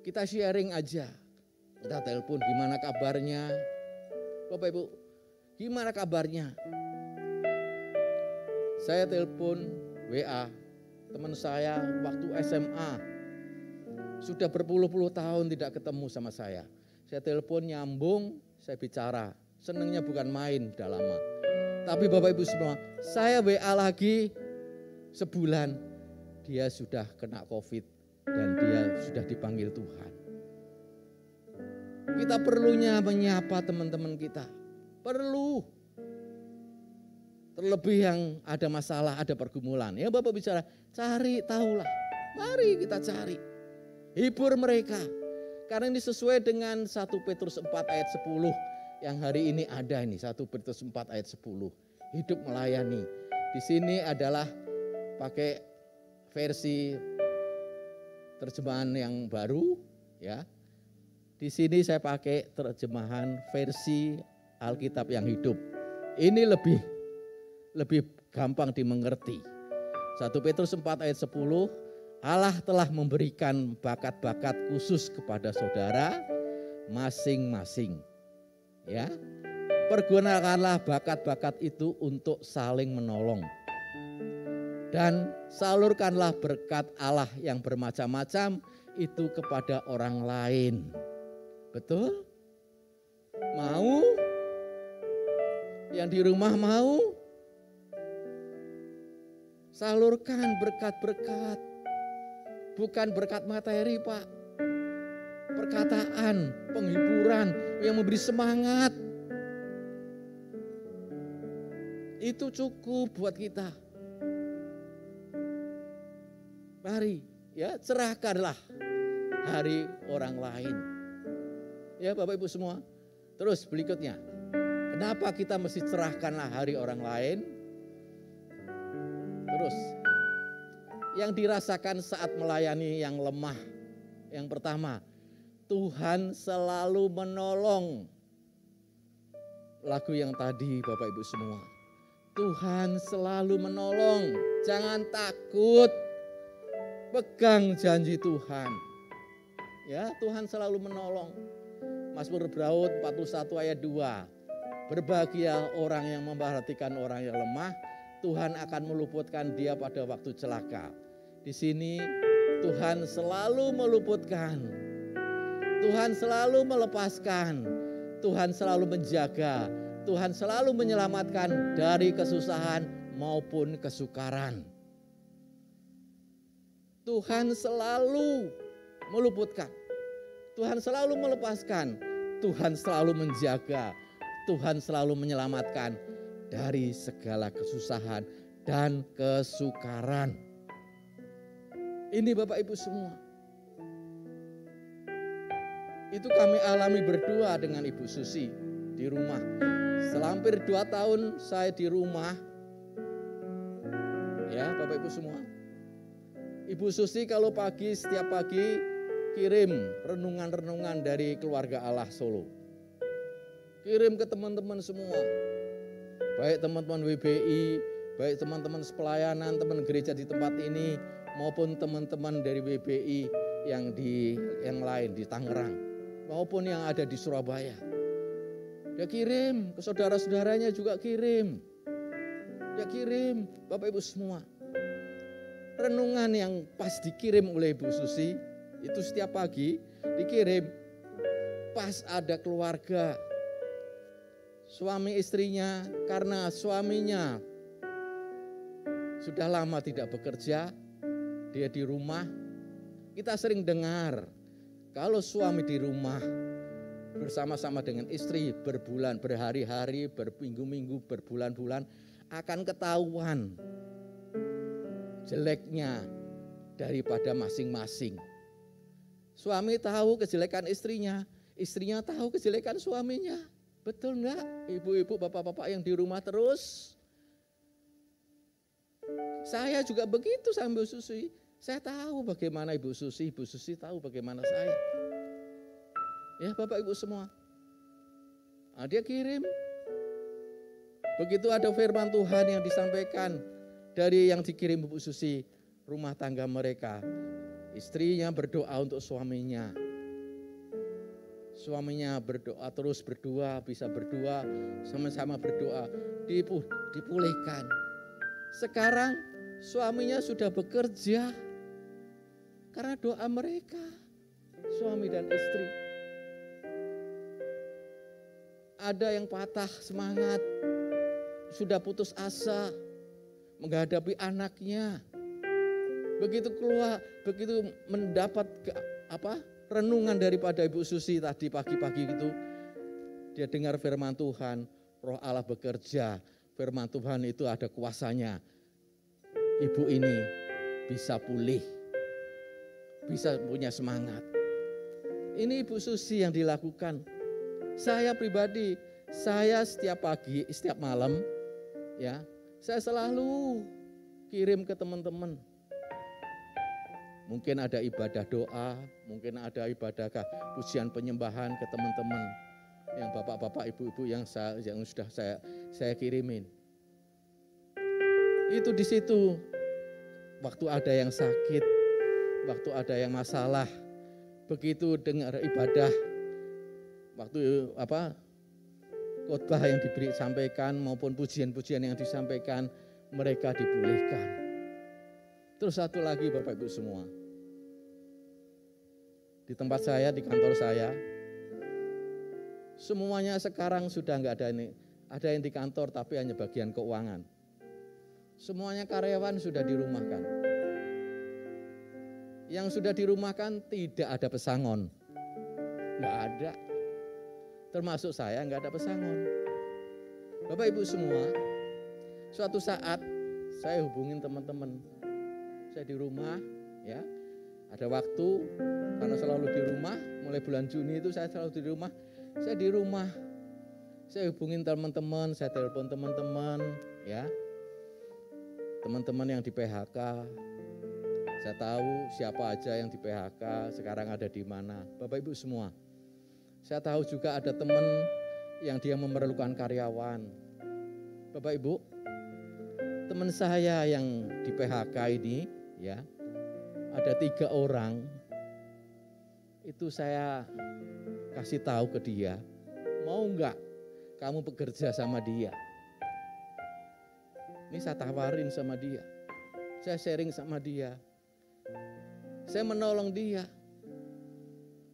Kita sharing aja, kita telepon gimana kabarnya. Bapak Ibu, gimana kabarnya? Saya telepon WA teman saya waktu SMA. Sudah berpuluh-puluh tahun tidak ketemu sama saya. Saya telepon nyambung, saya bicara. Senangnya bukan main, udah lama. Tapi Bapak Ibu semua, saya WA lagi sebulan. Dia sudah kena COVID dan dia sudah dipanggil Tuhan. Kita perlunya menyapa teman-teman kita. Perlu. Terlebih yang ada masalah, ada pergumulan. Ya Bapak bicara, cari tahulah. Mari kita cari. Hibur mereka. Karena ini sesuai dengan 1 Petrus 4 ayat 10. Yang hari ini ada ini, 1 Petrus 4 ayat 10. Hidup melayani. Di sini adalah pakai versi terjemahan yang baru. Ya. Di sini saya pakai terjemahan versi Alkitab yang hidup. Ini lebih gampang dimengerti. 1 Petrus 4 ayat 10, Allah telah memberikan bakat-bakat khusus kepada saudara masing-masing. Ya. Pergunakanlah bakat-bakat itu untuk saling menolong. Dan salurkanlah berkat Allah yang bermacam-macam itu kepada orang lain. Betul? Mau? Yang di rumah mau? Salurkan berkat-berkat. Bukan berkat materi, Pak. Perkataan, penghiburan yang memberi semangat. Itu cukup buat kita. Mari, ya, cerahkanlah hari orang lain. Ya, Bapak Ibu semua. Terus berikutnya. Kenapa kita mesti cerahkanlah hari orang lain? Terus, yang dirasakan saat melayani yang lemah. Yang pertama, Tuhan selalu menolong. Lagu yang tadi Bapak Ibu semua. Tuhan selalu menolong. Jangan takut. Pegang janji Tuhan. Ya, Tuhan selalu menolong. Mazmur Daud 41 ayat 2. Berbahagia orang yang memperhatikan orang yang lemah. Tuhan akan meluputkan dia pada waktu celaka. Di sini Tuhan selalu meluputkan. Tuhan selalu melepaskan. Tuhan selalu menjaga. Tuhan selalu menyelamatkan dari kesusahan maupun kesukaran. Tuhan selalu meluputkan. Tuhan selalu melepaskan. Tuhan selalu menjaga. Tuhan selalu menyelamatkan dari segala kesusahan dan kesukaran. Ini Bapak Ibu semua. Itu kami alami berdua dengan Ibu Susi di rumah. Selampir 2 tahun saya di rumah. Ya Bapak Ibu semua. Ibu Susi kalau pagi, setiap pagi kirim renungan-renungan dari Keluarga Allah Solo. Kirim ke teman-teman semua. Baik teman-teman WBI, baik teman-teman sepelayanan, teman gereja di tempat ini, maupun teman-teman dari WBI yang lain di Tangerang, maupun yang ada di Surabaya. Dia kirim, ke saudara-saudaranya juga kirim. Dia kirim, Bapak Ibu semua. Renungan yang pas dikirim oleh Ibu Susi, itu setiap pagi dikirim, pas ada keluarga. Suami istrinya, karena suaminya sudah lama tidak bekerja, dia di rumah. Kita sering dengar, kalau suami di rumah bersama-sama dengan istri berbulan, berhari-hari, berminggu-minggu, berbulan-bulan, akan ketahuan jeleknya daripada masing-masing. Suami tahu kejelekan istrinya, istrinya tahu kejelekan suaminya. Betul enggak? Ibu-ibu, bapak-bapak yang di rumah terus. Saya juga begitu sama Ibu Susi. Saya tahu bagaimana Ibu Susi tahu bagaimana saya. Ya Bapak Ibu semua. Nah, dia kirim. Begitu ada firman Tuhan yang disampaikan dari yang dikirim Ibu Susi, rumah tangga mereka. Istrinya berdoa untuk suaminya. Suaminya berdoa terus, berdua, bisa berdua, sama-sama berdoa, dipulihkan. Sekarang suaminya sudah bekerja karena doa mereka, suami dan istri. Ada yang patah semangat, sudah putus asa menghadapi anaknya. Begitu keluar, begitu mendapat renungan daripada Ibu Susi tadi pagi-pagi itu, dia dengar firman Tuhan, Roh Allah bekerja, firman Tuhan itu ada kuasanya. Ibu ini bisa pulih, bisa punya semangat. Ini Ibu Susi yang dilakukan. Saya pribadi, saya setiap pagi, setiap malam, ya, saya selalu kirim ke teman-teman. Mungkin ada ibadah doa, mungkin ada ibadah pujian penyembahan ke teman-teman, yang bapak-bapak, ibu-ibu yang sudah saya kirimin. Itu di situ, waktu ada yang sakit, waktu ada yang masalah, begitu dengar ibadah, waktu khotbah yang sampaikan maupun pujian-pujian yang disampaikan, mereka dipulihkan. Terus satu lagi Bapak Ibu semua, di tempat saya, di kantor saya, semuanya sekarang sudah enggak ada ini. Ada yang di kantor tapi hanya bagian keuangan. Semuanya karyawan sudah dirumahkan. Yang sudah dirumahkan tidak ada pesangon. Enggak ada. Termasuk saya enggak ada pesangon. Bapak Ibu semua, suatu saat saya hubungin teman-teman. Saya di rumah, ya, ada waktu karena selalu di rumah. Mulai bulan Juni itu saya selalu di rumah. Saya di rumah, saya hubungin teman-teman, saya telepon teman-teman, ya, teman-teman yang di PHK. Saya tahu siapa aja yang di PHK, sekarang ada di mana. Bapak Ibu semua, saya tahu juga ada teman yang dia memerlukan karyawan. Bapak Ibu, teman saya yang di PHK ini, ya, ada 3 orang, itu saya kasih tahu ke dia, mau enggak kamu bekerja sama dia? Ini saya tawarin sama dia, saya sharing sama dia, saya menolong dia.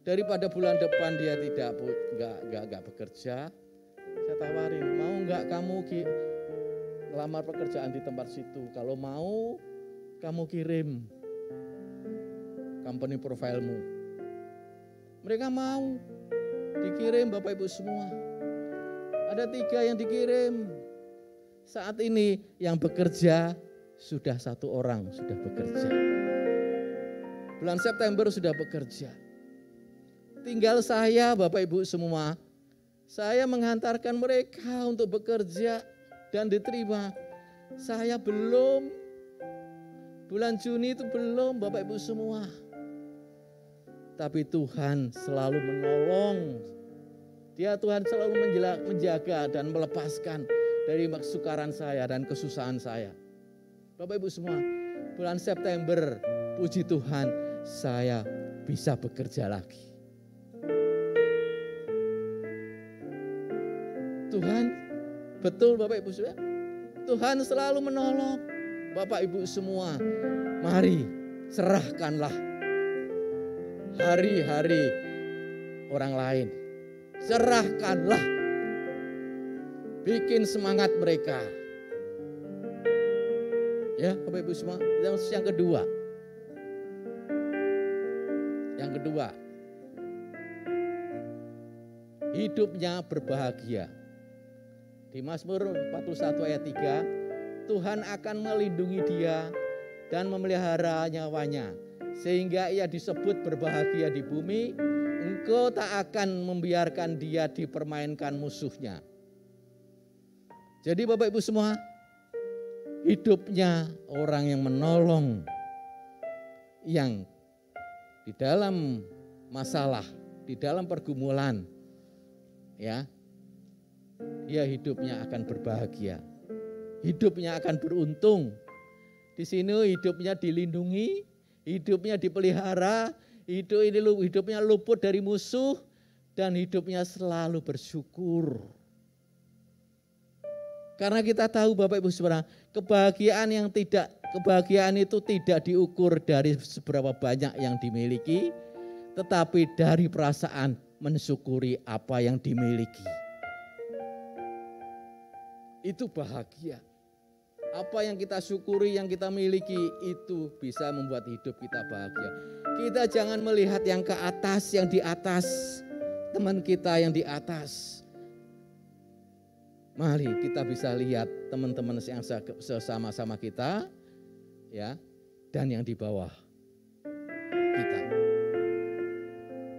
Daripada bulan depan dia enggak bekerja, saya tawarin, mau enggak kamu lamar pekerjaan di tempat situ? Kalau mau, kamu kirim company profilemu. Mereka mau dikirim Bapak Ibu semua. Ada 3 yang dikirim. Saat ini yang bekerja sudah 1 orang sudah bekerja. Bulan September sudah bekerja. Tinggal saya Bapak Ibu semua. Saya menghantarkan mereka untuk bekerja dan diterima. Saya belum, bulan Juni itu belum Bapak Ibu semua. Tapi Tuhan selalu menolong. Tuhan selalu menjaga dan melepaskan dari kesukaran saya dan kesusahan saya. Bapak Ibu semua, bulan September, puji Tuhan, saya bisa bekerja lagi. Tuhan, betul Bapak Ibu semua, Tuhan selalu menolong. Bapak Ibu semua, mari serahkanlah hari-hari orang lain. Serahkanlah. Bikin semangat mereka. Ya, Bapak Ibu semua. Yang kedua. Yang kedua. Hidupnya berbahagia. Di Mazmur 41 ayat 3, Tuhan akan melindungi dia dan memelihara nyawanya, sehingga ia disebut berbahagia di bumi. Engkau tak akan membiarkan dia dipermainkan musuhnya. Jadi Bapak Ibu semua, hidupnya orang yang menolong, yang di dalam masalah, di dalam pergumulan, ya, dia hidupnya akan berbahagia. Hidupnya akan beruntung. Di sini hidupnya dilindungi, hidupnya dipelihara, hidupnya luput dari musuh, dan hidupnya selalu bersyukur. Karena kita tahu Bapak Ibu Saudara, Kebahagiaan itu tidak diukur dari seberapa banyak yang dimiliki, tetapi dari perasaan mensyukuri apa yang dimiliki. Itu bahagia. Apa yang kita syukuri, yang kita miliki, itu bisa membuat hidup kita bahagia. Kita jangan melihat yang ke atas, yang di atas, teman kita yang di atas. Mari kita bisa lihat teman-teman yang sesama-sama kita, ya, dan yang di bawah kita.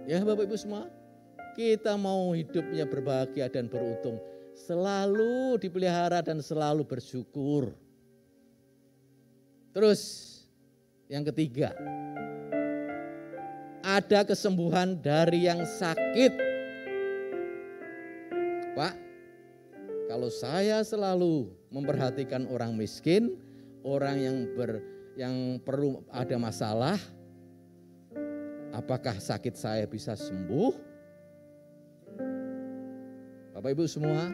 Ya Bapak Ibu semua, kita mau hidupnya berbahagia dan beruntung, selalu dipelihara dan selalu bersyukur. Terus yang ketiga, ada kesembuhan dari yang sakit. Pak, kalau saya selalu memperhatikan orang miskin, orang yang perlu ada masalah, apakah sakit saya bisa sembuh? Bapak Ibu semua,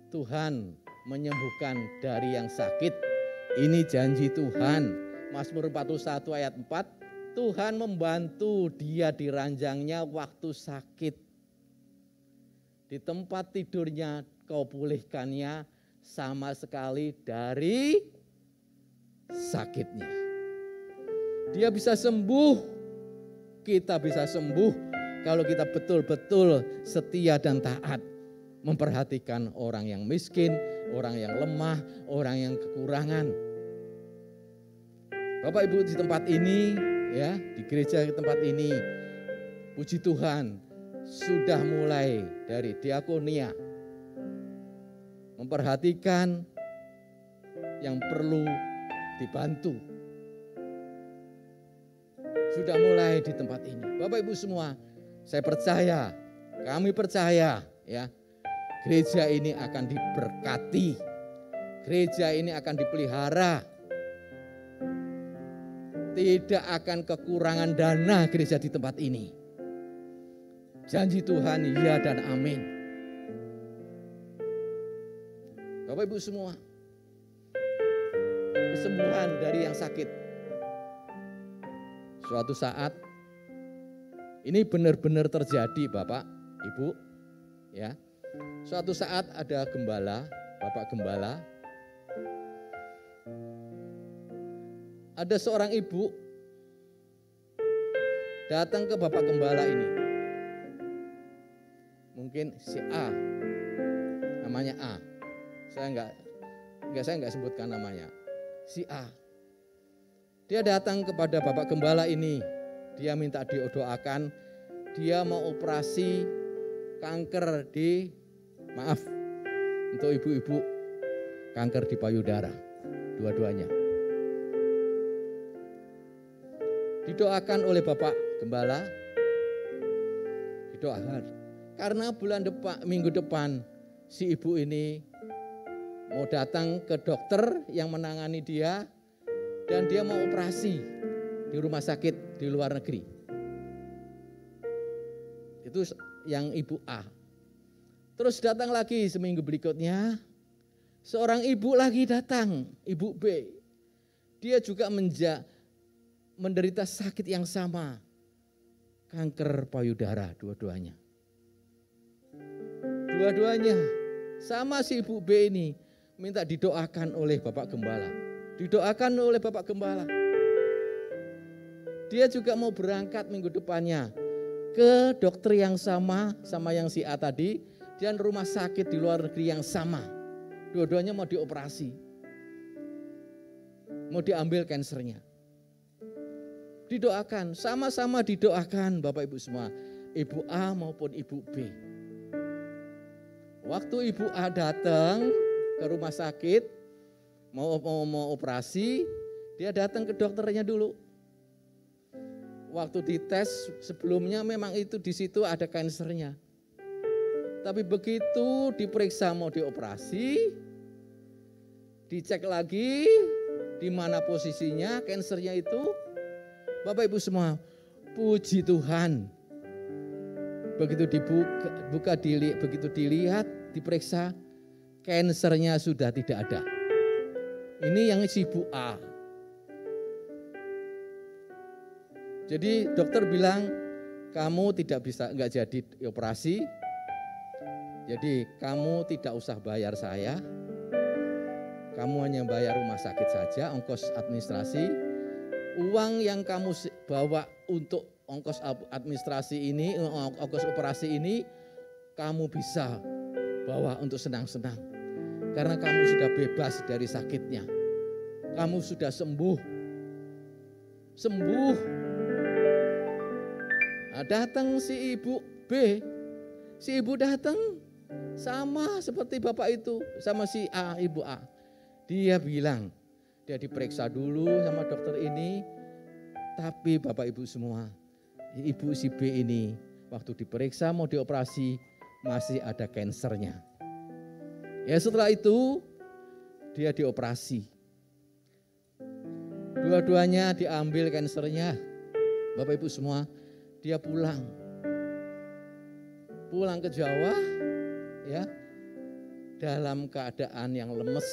Tuhan menyembuhkan dari yang sakit. Ini janji Tuhan. Mazmur 41 ayat 4, Tuhan membantu dia di ranjangnya waktu sakit. Di tempat tidurnya kau pulihkannya sama sekali dari sakitnya. Dia bisa sembuh, kita bisa sembuh kalau kita betul-betul setia dan taat. Memperhatikan orang yang miskin, orang yang lemah, orang yang kekurangan. Bapak Ibu di tempat ini, ya, di gereja di tempat ini, puji Tuhan, sudah mulai dari diakonia memperhatikan yang perlu dibantu. Sudah mulai di tempat ini. Bapak Ibu semua, saya percaya, kami percaya, ya, gereja ini akan diberkati. Gereja ini akan dipelihara. Tidak akan kekurangan dana gereja di tempat ini. Janji Tuhan ya dan amin. Bapak Ibu semua, kesembuhan dari yang sakit. Suatu saat, ini benar-benar terjadi Bapak, Ibu. Ya, suatu saat ada gembala, Bapak Gembala. Ada seorang ibu datang ke Bapak Gembala ini. Mungkin si A, namanya A. Saya enggak sebutkan namanya. Si A. Dia datang kepada Bapak Gembala ini. Dia minta didoakan. Dia mau operasi kanker untuk ibu-ibu, kanker di payudara, dua-duanya. Didoakan oleh Bapak Gembala, didoakan. Karena minggu depan si ibu ini mau datang ke dokter yang menangani dia dan dia mau operasi di rumah sakit di luar negeri. Itu yang ibu A. Terus datang lagi seminggu berikutnya, seorang ibu lagi datang, ibu B. Dia juga menderita sakit yang sama, kanker payudara dua-duanya. Dua-duanya sama si ibu B ini minta didoakan oleh Bapak Gembala. Didoakan oleh Bapak Gembala. Dia juga mau berangkat minggu depannya ke dokter yang sama yang si A tadi, dan rumah sakit di luar negeri yang sama. Dua-duanya mau dioperasi. Mau diambil kansernya. Didoakan, sama-sama didoakan Bapak Ibu semua. Ibu A maupun Ibu B. Waktu Ibu A datang ke rumah sakit, mau operasi, dia datang ke dokternya dulu. Waktu dites sebelumnya memang itu di situ ada kansernya. Tapi begitu diperiksa mau dioperasi, dicek lagi di mana posisinya kansernya itu. Bapak Ibu semua, puji Tuhan. Begitu begitu dilihat, diperiksa, kansernya sudah tidak ada. Ini yang si Ibu A. Jadi dokter bilang kamu enggak jadi operasi. Jadi kamu tidak usah bayar saya. Kamu hanya bayar rumah sakit saja, ongkos administrasi. Uang yang kamu bawa untuk ongkos administrasi ini, ongkos operasi ini, kamu bisa bawa untuk senang-senang. Karena kamu sudah bebas dari sakitnya. Kamu sudah sembuh. Nah, datang si Ibu B. Si Ibu datang sama seperti Bapak itu, sama si A, Ibu A. Dia bilang, dia diperiksa dulu sama dokter ini, tapi Bapak Ibu semua, Ibu si B ini waktu diperiksa mau dioperasi masih ada kansernya. Ya setelah itu dia dioperasi. Dua-duanya diambil kansernya. Bapak Ibu semua, dia pulang ke Jawa ya dalam keadaan yang lemes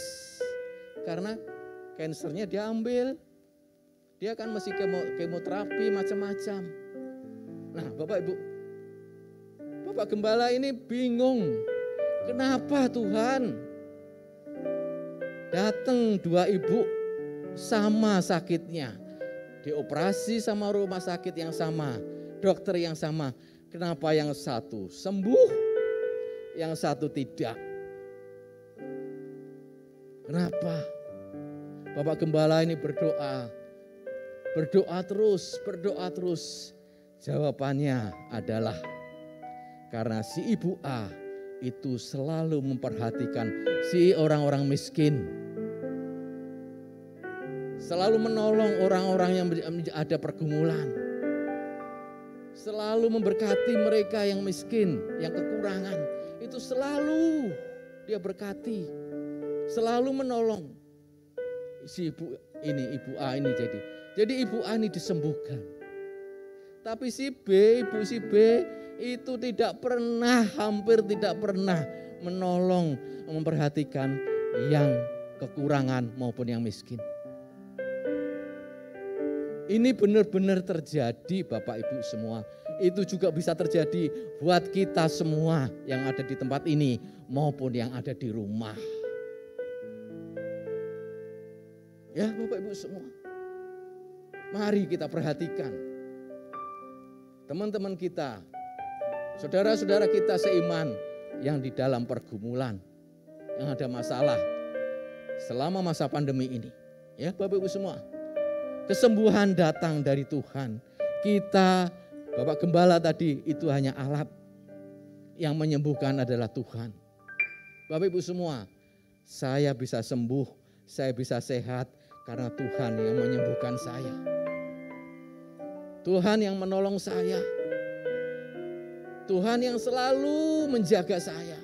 karena kansernya diambil. Dia kan masih kemoterapi macam-macam. Nah, Bapak Ibu, Bapak Gembala ini bingung. Kenapa Tuhan? Datang dua ibu sama sakitnya. Dioperasi sama rumah sakit yang sama, dokter yang sama. Kenapa yang satu sembuh, yang satu tidak? Kenapa? Bapak Gembala ini berdoa terus. Jawabannya adalah karena si Ibu A itu selalu memperhatikan si orang-orang miskin. Selalu menolong orang-orang yang ada pergumulan. Selalu memberkati mereka yang miskin, yang kekurangan. Itu selalu dia berkati. Selalu menolong. Si Ibu A ini jadi Ibu A ini disembuhkan. Tapi Ibu si B itu hampir tidak pernah menolong, memperhatikan yang kekurangan maupun yang miskin. Ini benar-benar terjadi Bapak Ibu semua. Itu juga bisa terjadi buat kita semua yang ada di tempat ini maupun yang ada di rumah. Ya Bapak Ibu semua. Mari kita perhatikan teman-teman kita, saudara-saudara kita seiman yang di dalam pergumulan, yang ada masalah selama masa pandemi ini. Ya Bapak Ibu semua. Kesembuhan datang dari Tuhan. Kita, Bapak Gembala tadi, itu hanya alat. Yang menyembuhkan adalah Tuhan. Bapak Ibu semua, saya bisa sembuh, saya bisa sehat karena Tuhan yang menyembuhkan saya. Tuhan yang menolong saya. Tuhan yang selalu menjaga saya.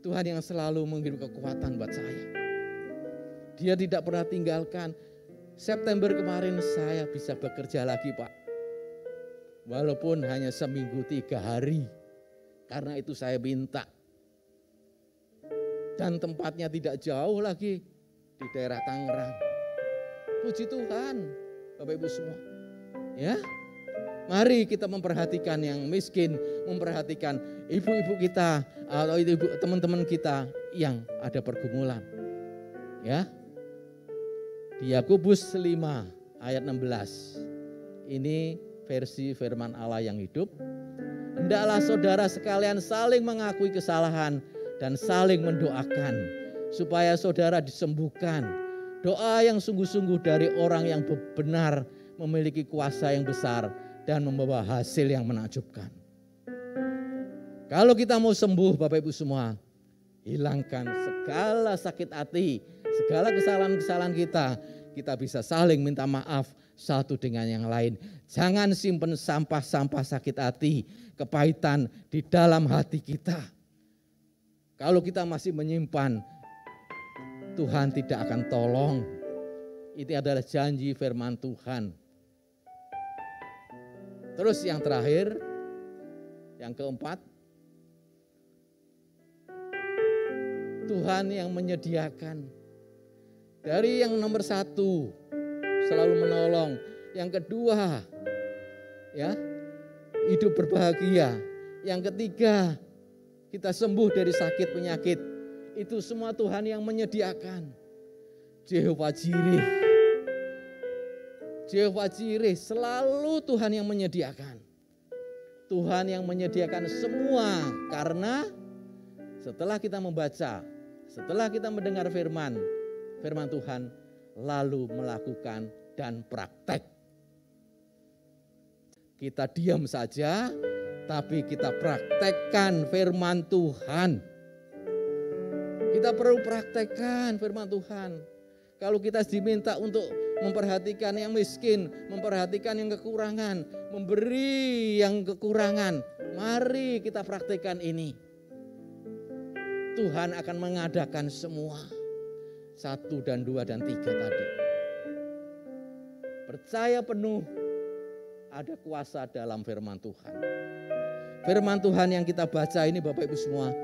Tuhan yang selalu mengirim kekuatan buat saya. Dia tidak pernah tinggalkan. September kemarin saya bisa bekerja lagi Pak. Walaupun hanya seminggu 3 hari. Karena itu saya minta. Dan tempatnya tidak jauh lagi. Di daerah Tangerang. Puji Tuhan Bapak Ibu semua. Ya, mari kita memperhatikan yang miskin. Memperhatikan ibu-ibu kita. Atau teman-teman kita yang ada pergumulan. Ya. Di Yakobus 5 ayat 16. Ini versi firman Allah yang hidup. Hendaklah saudara sekalian saling mengakui kesalahan dan saling mendoakan supaya saudara disembuhkan. Doa yang sungguh-sungguh dari orang yang benar memiliki kuasa yang besar dan membawa hasil yang menakjubkan. Kalau kita mau sembuh Bapak Ibu semua, hilangkan segala sakit hati, segala kesalahan-kesalahan kita bisa saling minta maaf satu dengan yang lain. Jangan simpan sampah-sampah sakit hati, kepahitan di dalam hati kita. Kalau kita masih menyimpan, Tuhan tidak akan tolong. Itu adalah janji firman Tuhan. Terus yang terakhir, yang keempat, Tuhan yang menyediakan Dari yang nomor 1, selalu menolong. Yang kedua, ya, hidup berbahagia. Yang ketiga, kita sembuh dari sakit penyakit. Itu semua Tuhan yang menyediakan. Jehovah Jireh. Jehovah Jireh, selalu Tuhan yang menyediakan. Tuhan yang menyediakan semua, karena setelah kita membaca, setelah kita mendengar firman Tuhan, lalu melakukan dan praktek. Kita diam saja, tapi kita praktekkan firman Tuhan. Kita perlu praktekkan firman Tuhan. Kalau kita diminta untuk memperhatikan yang miskin, memperhatikan yang kekurangan, memberi yang kekurangan, mari kita praktekkan ini. Tuhan akan mengadakan semua. 1 dan 2 dan 3 tadi. Percaya penuh, ada kuasa dalam firman Tuhan. Firman Tuhan yang kita baca ini Bapak Ibu semua,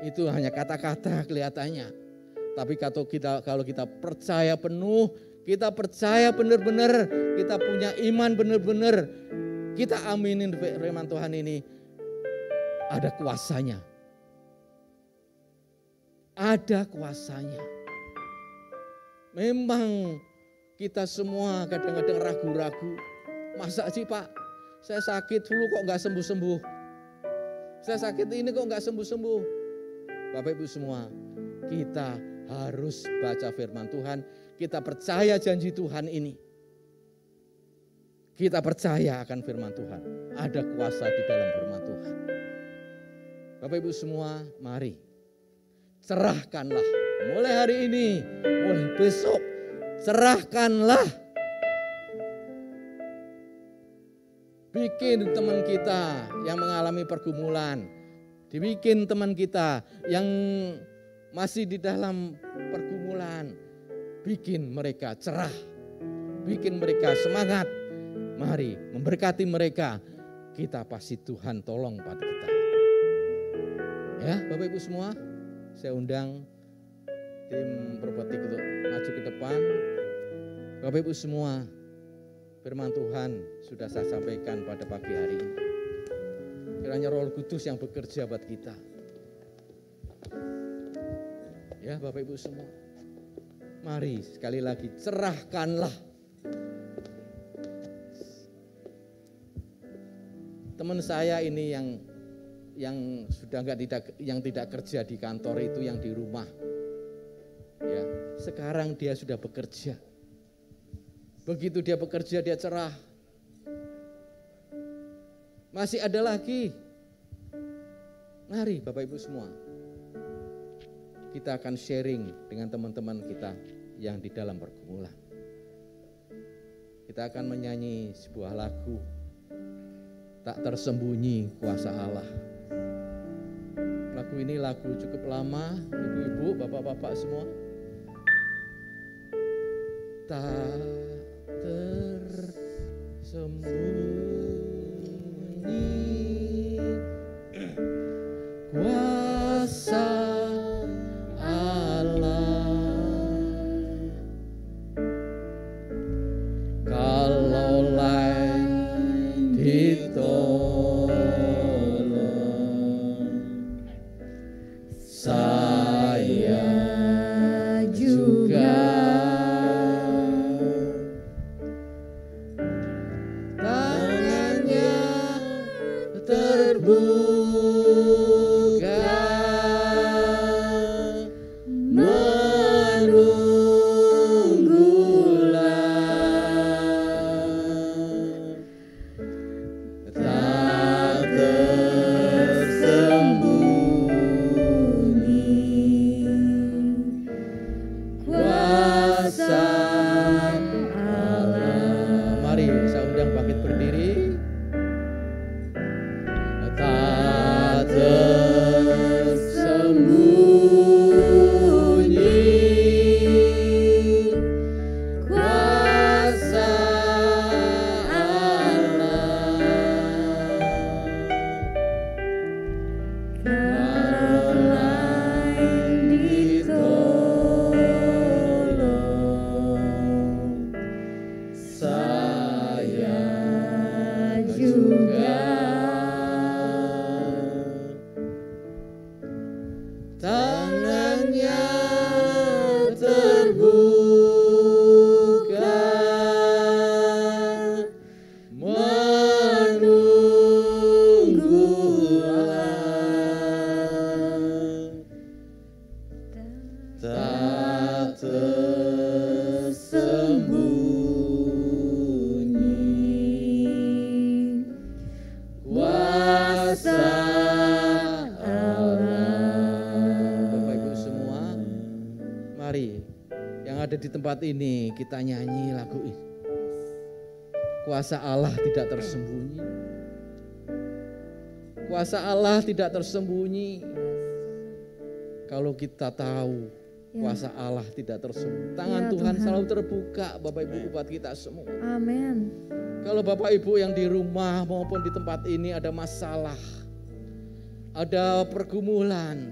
itu hanya kata-kata kelihatannya. Tapi kalau kita percaya penuh, kita percaya benar-benar, kita punya iman benar-benar, kita aminin firman Tuhan ini, ada kuasanya. Ada kuasanya. Memang kita semua kadang-kadang ragu-ragu. Masa sih Pak, saya sakit flu kok nggak sembuh-sembuh. Saya sakit ini kok nggak sembuh-sembuh. Bapak Ibu semua, kita harus baca firman Tuhan. Kita percaya janji Tuhan ini. Kita percaya akan firman Tuhan. Ada kuasa di dalam firman Tuhan. Bapak Ibu semua, mari serahkanlah. Mulai hari ini, mulai besok, serahkanlah. Bikin teman kita yang mengalami pergumulan, dibikin teman kita yang masih di dalam pergumulan, bikin mereka cerah, bikin mereka semangat. Mari memberkati mereka, kita pasti Tuhan tolong pada kita. Ya Bapak Ibu semua, saya undang tim Prophetic untuk maju ke depan. Bapak Ibu semua, firman Tuhan sudah saya sampaikan pada pagi hari ini. Kiranya Roh Kudus yang bekerja buat kita. Ya Bapak Ibu semua, mari sekali lagi cerahkanlah. Teman saya ini yang sudah tidak kerja di kantor itu, yang di rumah. Ya, sekarang dia sudah bekerja. Begitu dia bekerja, dia cerah. Masih ada lagi. Mari Bapak Ibu semua, kita akan sharing dengan teman-teman kita yang di dalam pergumulan. Kita akan menyanyi sebuah lagu, Tak Tersembunyi Kuasa Allah. Lagu ini lagu cukup lama, ibu-ibu, bapak-bapak semua. Tak tersembunyi kuasa Allah, kalaulah ditolong, saya juga tangannya terbuka menunggulah, tak tersembunyi kuasa Allah. Mari saya undang bangkit berdiri. Tak juga. Tangannya terbuka menunggulah, tak tersembunyi kuasa Allah. Bapak Ibu semua, mari yang ada di tempat ini kita nyanyi lagu ini. Kuasa Allah tidak tersembunyi. Kuasa Allah tidak tersembunyi. Kalau kita tahu kuasa Allah tidak tersembunyi. Tangan Tuhan selalu terbuka Bapak Ibu buat kita semua. Amin. Kalau Bapak Ibu yang di rumah maupun di tempat ini ada masalah, ada pergumulan,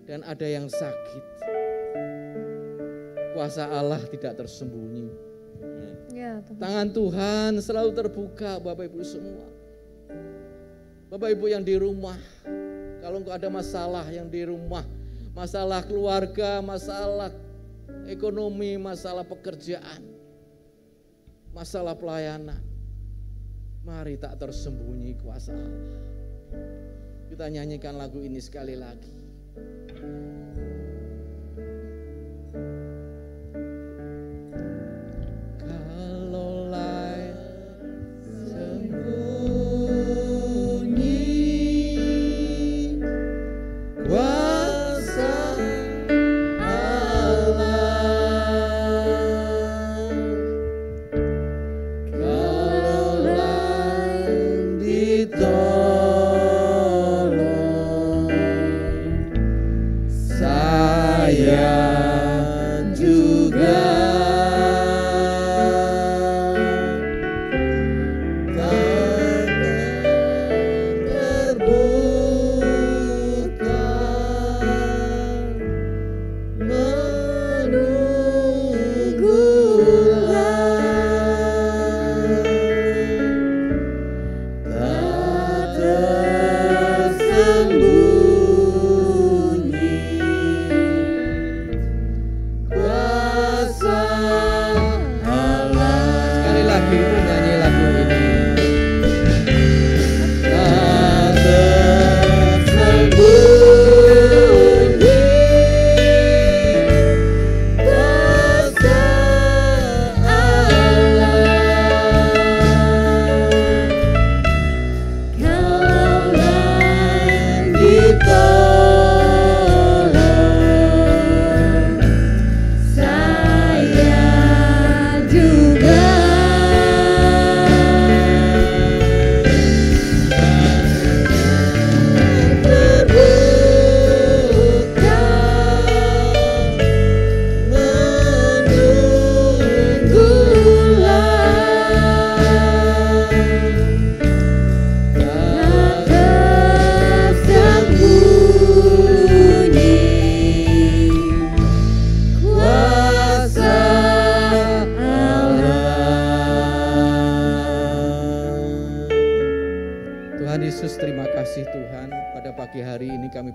dan ada yang sakit, kuasa Allah tidak tersembunyi. Ya, Tuhan. Tangan Tuhan selalu terbuka Bapak Ibu semua. Bapak Ibu yang di rumah, kalau engkau ada masalah yang di rumah, masalah keluarga, masalah ekonomi, masalah pekerjaan, masalah pelayanan, mari tak tersembunyi kuasa Allah. Kita nyanyikan lagu ini sekali lagi. Kalaulah sembunyi kuasa Allah, kalaulah ditolong, saya juga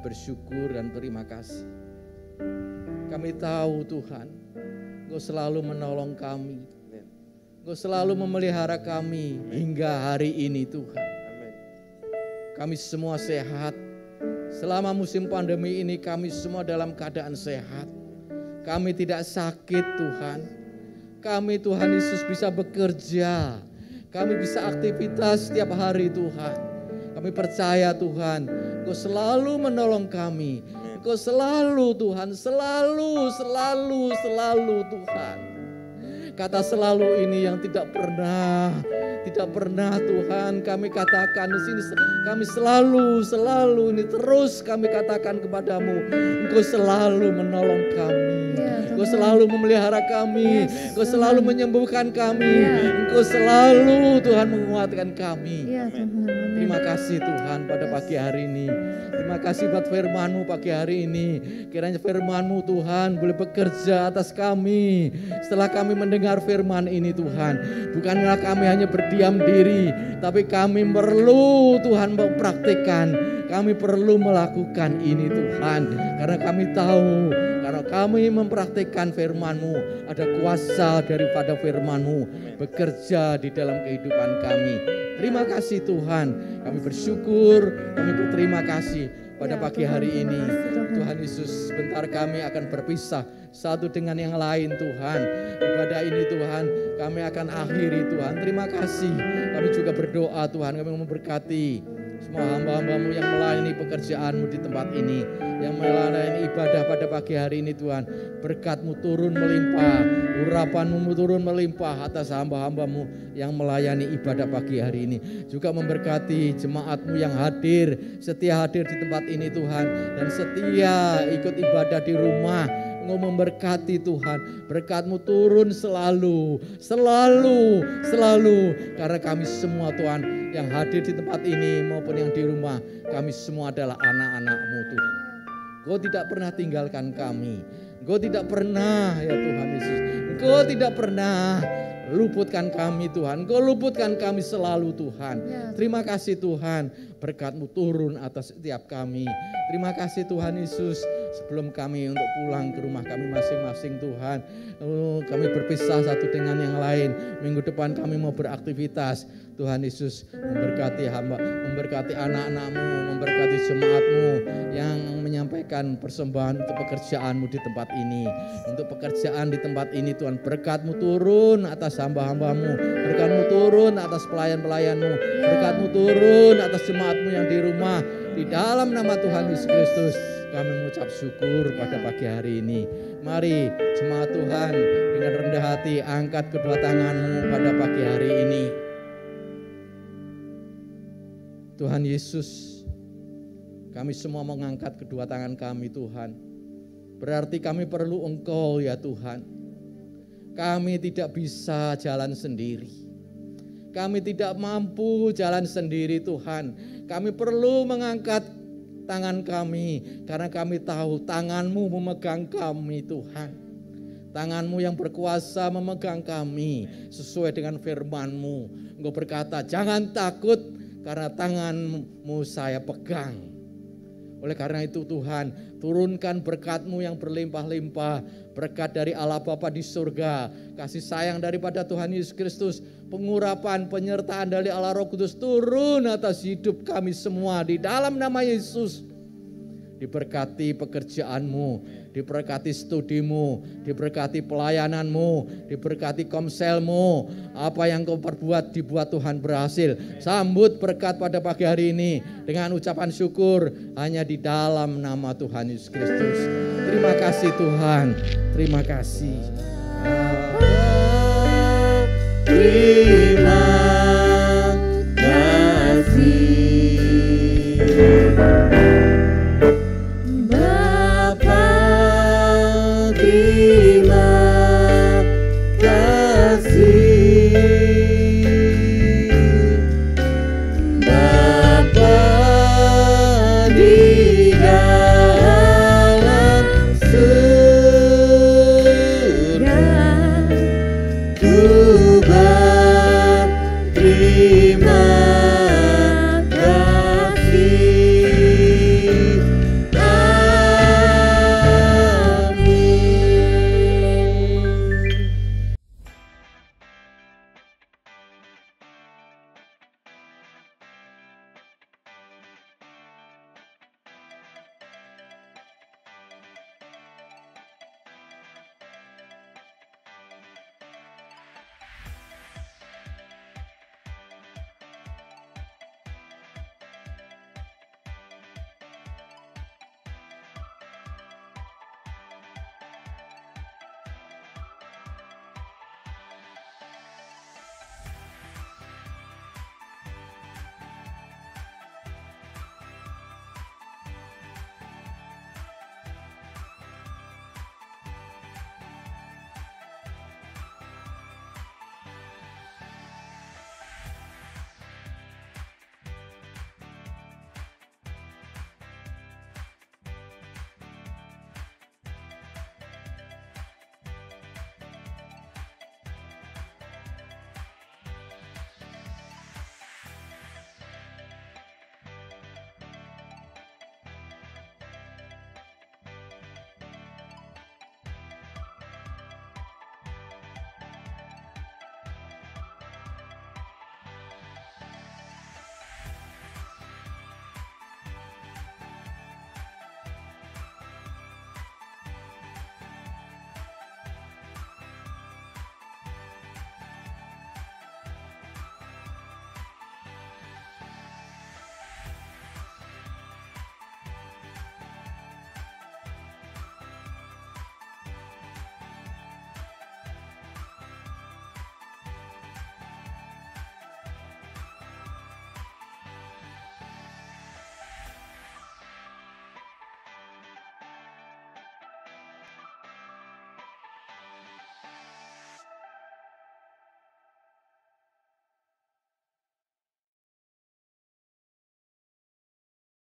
bersyukur dan terima kasih. Kami tahu Tuhan, Engkau selalu menolong kami. Engkau selalu memelihara kami hingga hari ini Tuhan. Kami semua sehat. Selama musim pandemi ini kami semua dalam keadaan sehat. Kami tidak sakit Tuhan. Kami Tuhan Yesus bisa bekerja. Kami bisa aktivitas setiap hari Tuhan. Kami percaya Tuhan, Engkau selalu menolong kami. Engkau selalu Tuhan, selalu Tuhan. Kata selalu ini yang tidak pernah Tuhan kami katakan di sini. Kami selalu ini terus kami katakan kepadamu. Engkau selalu menolong kami. Engkau selalu memelihara kami, Engkau selalu menyembuhkan kami, Engkau selalu Tuhan menguatkan kami. Terima kasih Tuhan pada pagi hari ini. Terima kasih buat firman-Mu pagi hari ini. Kiranya firman-Mu Tuhan boleh bekerja atas kami. Setelah kami mendengar firman ini Tuhan, bukanlah kami hanya berdiam diri, tapi kami perlu Tuhan mempraktikkan. Kami perlu melakukan ini Tuhan. Karena kami tahu, karena kami mempraktikkan firman-Mu, ada kuasa daripada firman-Mu bekerja di dalam kehidupan kami. Terima kasih Tuhan, kami bersyukur, kami berterima kasih pada pagi hari ini. Tuhan Yesus, sebentar kami akan berpisah satu dengan yang lain Tuhan. Ibadah ini Tuhan, kami akan akhiri Tuhan. Terima kasih, kami juga berdoa Tuhan, kami memberkati semua hamba-hamba-Mu yang melayani pekerjaan-Mu di tempat ini, yang melayani ibadah pada pagi hari ini Tuhan. Berkat-Mu turun melimpah, urapan-Mu turun melimpah atas hamba-hamba-Mu yang melayani ibadah pagi hari ini. Juga memberkati jemaat-Mu yang hadir, setia hadir di tempat ini Tuhan, dan setia ikut ibadah di rumah. Engkau memberkati Tuhan, berkat-Mu turun selalu, karena kami semua Tuhan yang hadir di tempat ini maupun yang di rumah, kami semua adalah anak-anak-Mu Tuhan. Engkau tidak pernah tinggalkan kami, Engkau tidak pernah ya Tuhan Yesus, Engkau tidak pernah luputkan kami Tuhan, Engkau luputkan kami selalu Tuhan. Terima kasih Tuhan, berkat-Mu turun atas setiap kami. Terima kasih Tuhan Yesus, sebelum kami untuk pulang ke rumah kami masing-masing Tuhan, kami berpisah satu dengan yang lain. Minggu depan kami mau beraktivitas. Tuhan Yesus memberkati hamba, memberkati anak-anak-Mu, memberkati jemaat-Mu yang menyampaikan persembahan untuk pekerjaan-Mu di tempat ini. Untuk pekerjaan di tempat ini Tuhan, berkat-Mu turun atas hamba-hamba-Mu, berkat-Mu turun atas pelayan-pelayan-Mu, berkat-Mu turun atas jemaat-Mu yang di rumah. Di dalam nama Tuhan Yesus Kristus kami mengucap syukur pada pagi hari ini. Mari jemaat Tuhan dengan rendah hati angkat kedua tangan-Mu pada pagi hari ini. Tuhan Yesus, kami semua mengangkat kedua tangan kami Tuhan. Berarti kami perlu Engkau ya Tuhan. Kami tidak bisa jalan sendiri. Kami tidak mampu jalan sendiri Tuhan. Kami perlu mengangkat tangan kami, karena kami tahu tangan-Mu memegang kami Tuhan. Tangan-Mu yang berkuasa memegang kami sesuai dengan firman-Mu. Engkau berkata, jangan takut karena tangan-Mu saya pegang. Oleh karena itu Tuhan, turunkan berkat-Mu yang berlimpah-limpah. Berkat dari Allah Bapa di surga, kasih sayang daripada Tuhan Yesus Kristus, pengurapan, penyertaan dari Allah Roh Kudus turun atas hidup kami semua di dalam nama Yesus. Diberkati pekerjaan-Mu, diberkati studi-Mu, diberkati pelayanan-Mu, diberkati komsel-Mu. Apa yang Kau perbuat dibuat Tuhan berhasil. Sambut berkat pada pagi hari ini dengan ucapan syukur hanya di dalam nama Tuhan Yesus Kristus. Terima kasih Tuhan, terima kasih. Terima